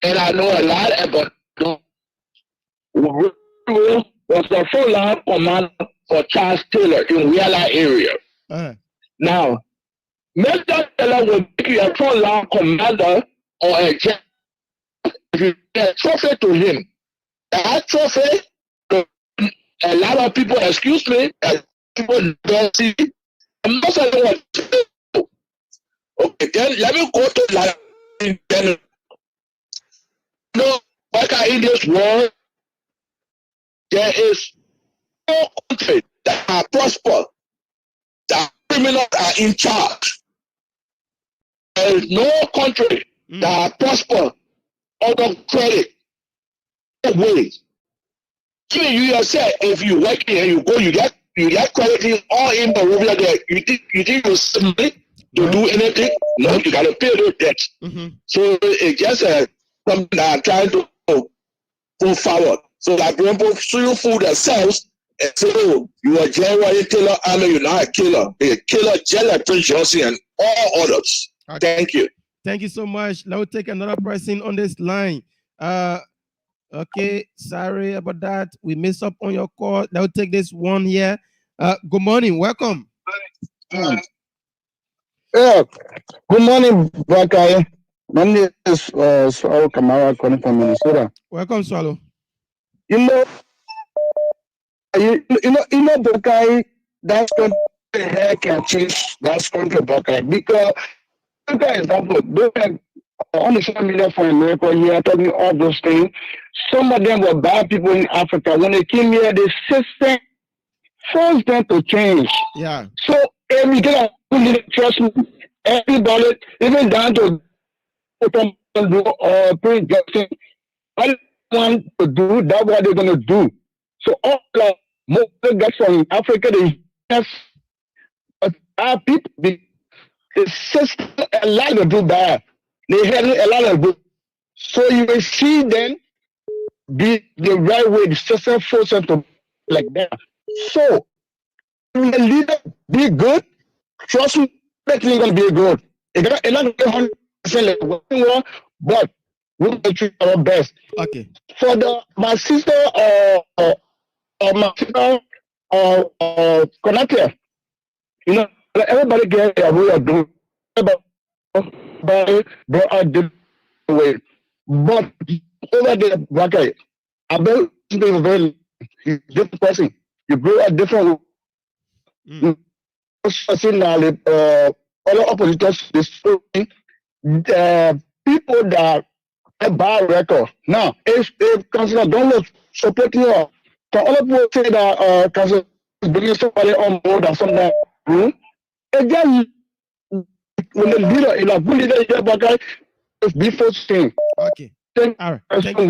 Speaker 14: and I know a lot about was the full line commander for Charles Taylor in Wheeler area. Now, Mr. Taylor will make you a full line commander or a jet if you get a trophy to him. That trophy, a lot of people, excuse me, people don't see, and most of them want to do. Okay, then let me go to like in general. No, like in this world, there is no country that are prosper, that criminals are in charge. There is no country that are prosper out of credit ways. Even you yourself, if you work here, you go, you get credit all in Monrovia there. You think you submit to do anything? No, you gotta pay those debts. So it's just something that I'm trying to go forward. So that people sue food themselves and say, oh, you are Jerry Taylor, I mean, you're not a killer. A killer, Jelly Prince Johnson, and all others. Okay. Thank you.
Speaker 3: Thank you so much. Let me take another person on this line. Okay, sorry about that. We messed up on your call. Let me take this one here. Good morning. Welcome.
Speaker 14: Yeah. Good morning, Bakai. My name is Swallow Kamara calling from Minnesota.
Speaker 3: Welcome, Swallow.
Speaker 14: You know, Bakai, that's going to heck and change that's country, Bakai, because Bakai is that good. On the social media for America here, talking all those things. Some of them were bad people in Africa. When they came here, the system forced them to change.
Speaker 3: Yeah.
Speaker 14: So every day, trust me, everybody, even down to Prince Jackson, all they want to do, that's what they're going to do. So all the most guys from Africa, they just our people, the system allow them to do bad. They have a lot of good. So you will see them be the right way, the system force them to like that. So when the leader be good, trust me, everything gonna be good. It's not gonna be 100% like but we'll try our best.
Speaker 3: Okay.
Speaker 14: For my sister my sister connector, you know, everybody get their way of doing but I did way. But over there, okay, I bet you a very different person. You grow a different other oppositors destroying people that have bad record. Now, if Councilor don't support you, for other people say that Councilor is bringing somebody on board or something, it just when the leader is a good leader, it's before thing.
Speaker 3: Okay. All right. Thank you.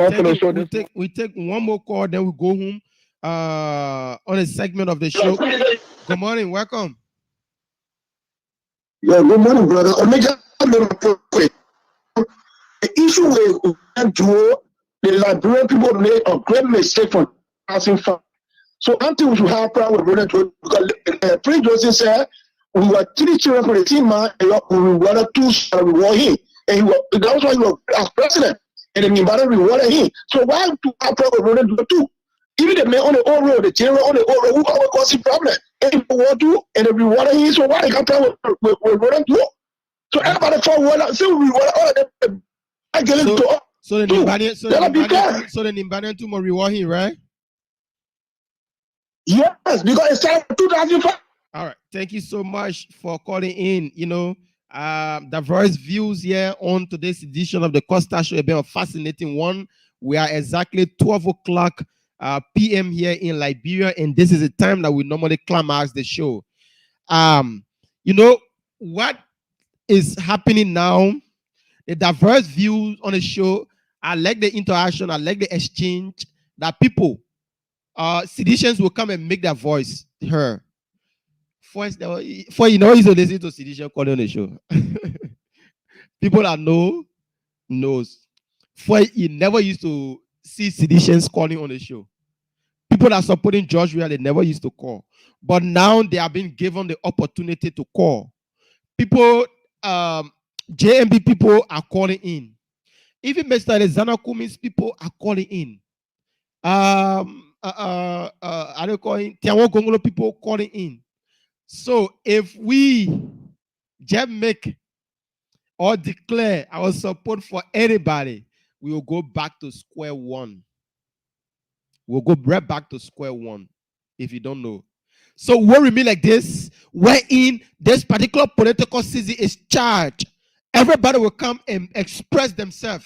Speaker 3: We take one more call, then we go home on a segment of the show. Good morning. Welcome.
Speaker 12: Yeah, good morning, brother. I'll make a little quick. The issue with the Liberian people made a great mistake for passing fund. So until we should have problem with brother because Prince Joseph said we were 3 children for the team man and we wanted 2 to reward him. And that was why he was as president. And then Nimbada rewarded him. So why to have problem with brother too? Even the man on the old road, the general on the old road, who always causing problem. And he want to and they rewarded him. So why they got problem with brother too? So everybody for what so we reward all of them. I get it to
Speaker 3: so the Nimbadian too more reward him, right?
Speaker 12: Yes, because it's time 2005.
Speaker 3: All right. Thank you so much for calling in. You know, diverse views here on today's edition of the Costa Show. It's been a fascinating one. We are exactly 12 o'clock p.m. here in Liberia, and this is the time that we normally climax the show. You know, what is happening now, the diverse views on the show, I like the interaction, I like the exchange that people, seditionists will come and make their voice heard. For you know, you listen to sedition calling on the show. People that knows. For you never used to see seditions calling on the show. People that are supporting George Weah, they never used to call. But now they are being given the opportunity to call. People, JMB people are calling in. Even Mr. Alexander Cummings people are calling in. I don't call in. Tiawo Gongolo people calling in. So if we just make or declare our support for anybody, we will go back to square one. We'll go right back to square one, if you don't know. So what we mean like this, wherein this particular political season is charged, everybody will come and express themselves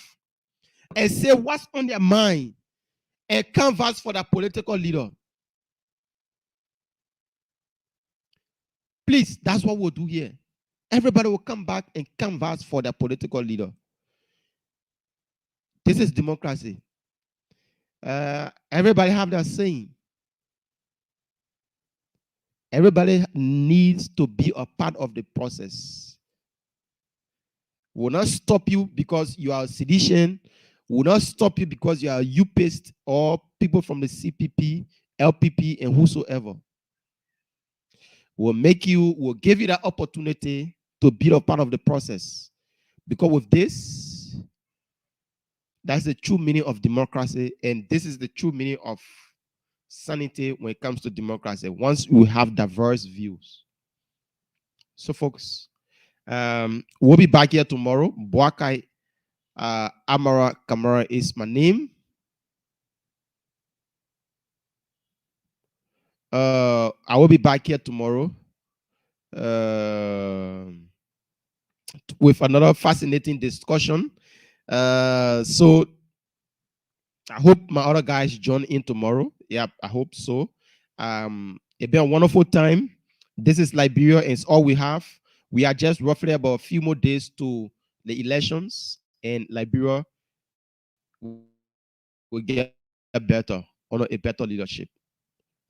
Speaker 3: and say what's on their mind and canvass for the political leader. Please, that's what we'll do here. Everybody will come back and canvass for their political leader. This is democracy. Everybody have their saying. Everybody needs to be a part of the process. Will not stop you because you are a sedition. Will not stop you because you are a UPist or people from the CPP, LPP, and whosoever. Will give you that opportunity to be a part of the process. Because with this, that's the true meaning of democracy, and this is the true meaning of sanity when it comes to democracy. Once we have diverse views. So, folks, we'll be back here tomorrow. Boakai Amara Kamara is my name. I will be back here tomorrow with another fascinating discussion. So I hope my other guys join in tomorrow. Yeah, I hope so. It's been a wonderful time. This is Liberia, and it's all we have. We are just roughly about a few more days to the elections, and Liberia will get better, on a better leadership.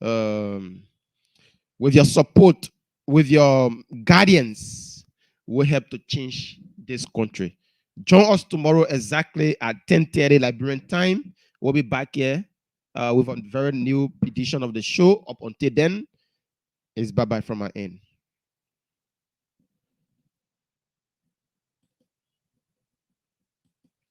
Speaker 3: With your support, with your guardians, will help to change this country. Join us tomorrow exactly at 10:30 Liberian time. We'll be back here with a very new edition of the show. Up until then, it's bye-bye from my end.